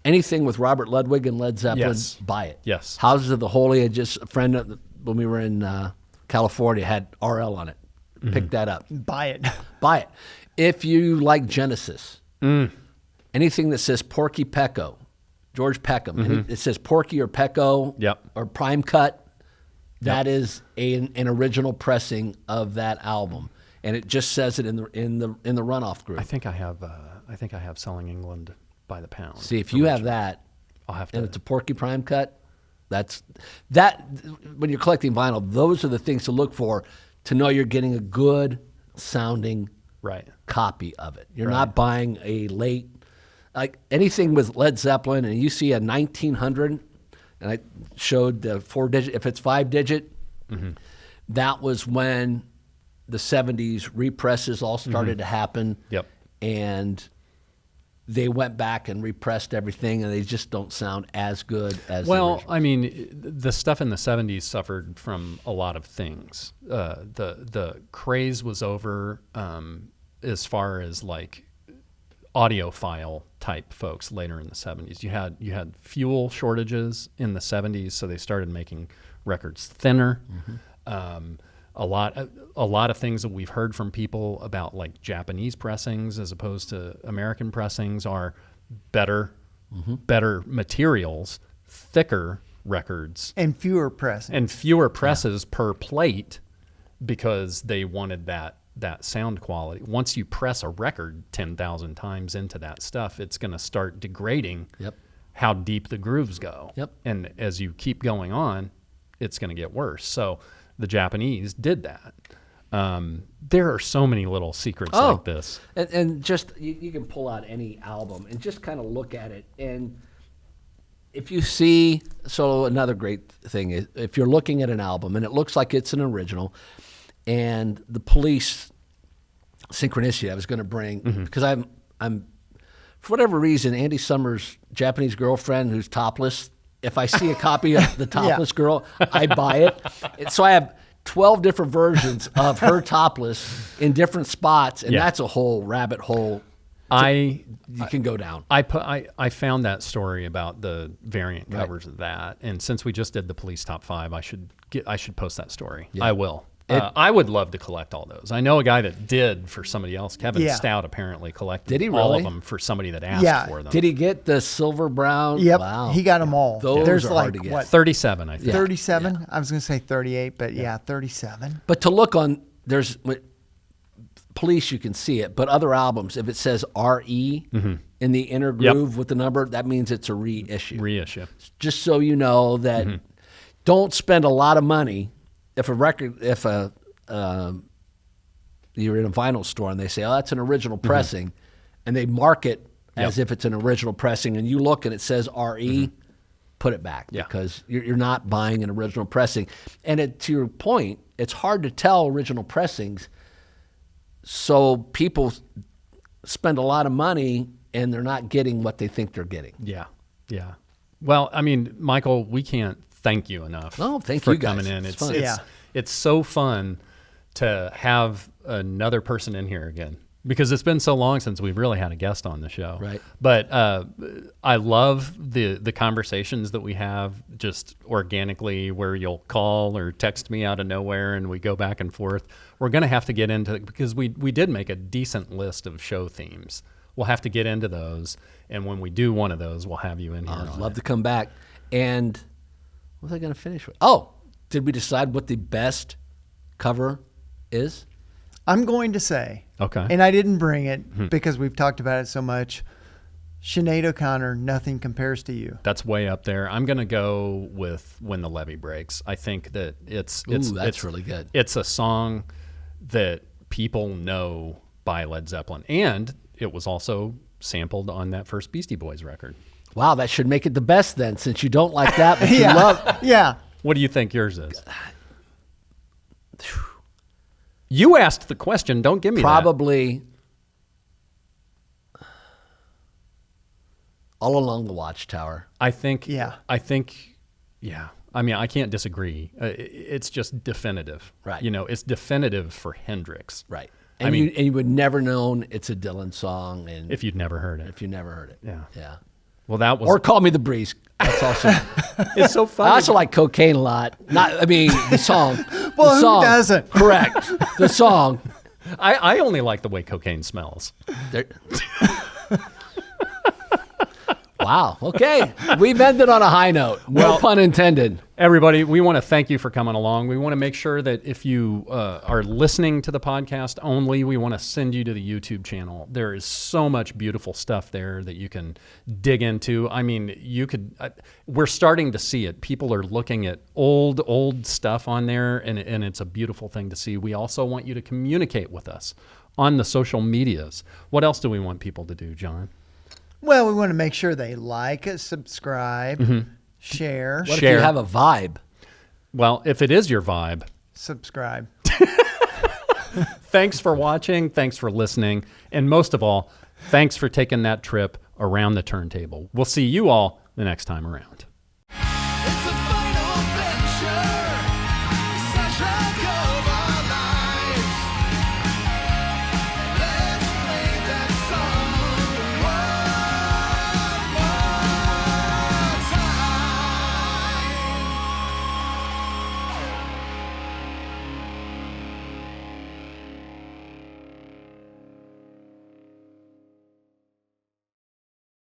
Anything with Robert Ludwig and Led Zeppelin, buy it. Yes. Houses of the Holy, just a friend when we were in California had RL on it. Pick that up. Buy it. Buy it. If you like Genesis, anything that says Porky Pecco, George Peckham, it says Porky or Pecco or Prime Cut, that is an original pressing of that album, and it just says it in the runoff group. I think I have Selling England by the Pound. See, if you have that, I'll have to. and it's a Porky Prime Cut, that when you're collecting vinyl, those are the things to look for to know you're getting a good sounding copy of it. You're not buying a late, like anything with Led Zeppelin, and you see a 1900, and I showed the 4-digit, if it's 5-digit, that was when the 70s represses all started to happen. Yep. And they went back and repressed everything, and they just don't sound as good as the original. I mean, the stuff in the 70s suffered from a lot of things. The craze was over as far as like audiophile type folks later in the 70s. You had fuel shortages in the 70s, so they started making records thinner. A lot of things that we've heard from people about like Japanese pressings as opposed to American pressings are better materials, thicker records, and fewer presses per plate because they wanted that sound quality. Once you press a record 10,000 times into that stuff, it's going to start degrading how deep the grooves go. And as you keep going on, it's going to get worse. So the Japanese did that. There are so many little secrets like this. And just, you can pull out any album and just kind of look at it. And if you see, so another great thing is if you're looking at an album and it looks like it's an original, and the Police Synchronicity I was going to bring, because I'm for whatever reason, Andy Summers' Japanese girlfriend who's topless, if I see a copy of the topless girl, I buy it. And so I have 12 different versions of her topless in different spots, and that's a whole rabbit hole You can go down. I found that story about the variant covers of that, and since we just did the police top 5, I should post that story. Yeah. I will. I would love to collect all those. I know a guy that did for somebody else. Kevin Stout apparently collected did he really? all of them for somebody that asked for them. Did he get the silver brown? Yep. Wow. He got them all. There's are hard to get. What, 37, I think. 37? Yeah. I was going to say 38, but 37. But to look on, there's Police, you can see it, but other albums, if it says RE in the inner groove with the number, that means it's a reissue. Reissue. Just so you know that don't spend a lot of money if you're in a vinyl store and they say, oh, that's an original pressing, and they mark it as if it's an original pressing, and you look and it says RE, put it back because you're not buying an original pressing. And to your point, it's hard to tell original pressings. So people spend a lot of money and they're not getting what they think they're getting. Yeah, yeah. Well, I mean, Michael, we can't thank you enough. Oh, thank for you guys. coming in. It's it's so fun to have another person in here again because it's been so long since we've really had a guest on the show. Right. But I love the conversations that we have just organically where you'll call or text me out of nowhere and we go back and forth. We're going to have to get into it because we did make a decent list of show themes. We'll have to get into those. And when we do one of those, we'll have you in here. I'd love to come back. And what was I going to finish with? Oh, did we decide what the best cover is? I'm going to say, okay, and I didn't bring it because we've talked about it so much, Sinead O'Connor, Nothing Compares to You. That's way up there. I'm going to go with When the Levee Breaks. I think that it's really good. It's a song that people know by Led Zeppelin, and it was also sampled on that first Beastie Boys record. Wow, that should make it the best then, since you don't like that, but you love. Yeah. What do you think yours is? You asked the question. Don't give me probably All Along the Watchtower. I think. Yeah. I mean, I can't disagree. It's just definitive. Right. You know, it's definitive for Hendrix. Right. And you would never known it's a Dylan song. And if you'd never heard it. If you never heard it. Yeah. Yeah. Well, that was. Or Call Me the Breeze. That's also. It's so funny. I also like Cocaine a lot. The song. Well, the song. Who doesn't? Correct. The song. I only like the way cocaine smells. Wow. Okay. We've ended on a high note. No pun intended. Everybody, we want to thank you for coming along. We want to make sure that if you are listening to the podcast only, we want to send you to the YouTube channel. There is so much beautiful stuff there that you can dig into. I mean, we're starting to see it. People are looking at old stuff on there, and it's a beautiful thing to see. We also want you to communicate with us on the social medias. What else do we want people to do, John? Well, we want to make sure they like, subscribe, share. What if you have a vibe? Well, if it is your vibe, subscribe. Thanks for watching. Thanks for listening. And most of all, thanks for taking that trip around the turntable. We'll see you all the next time around.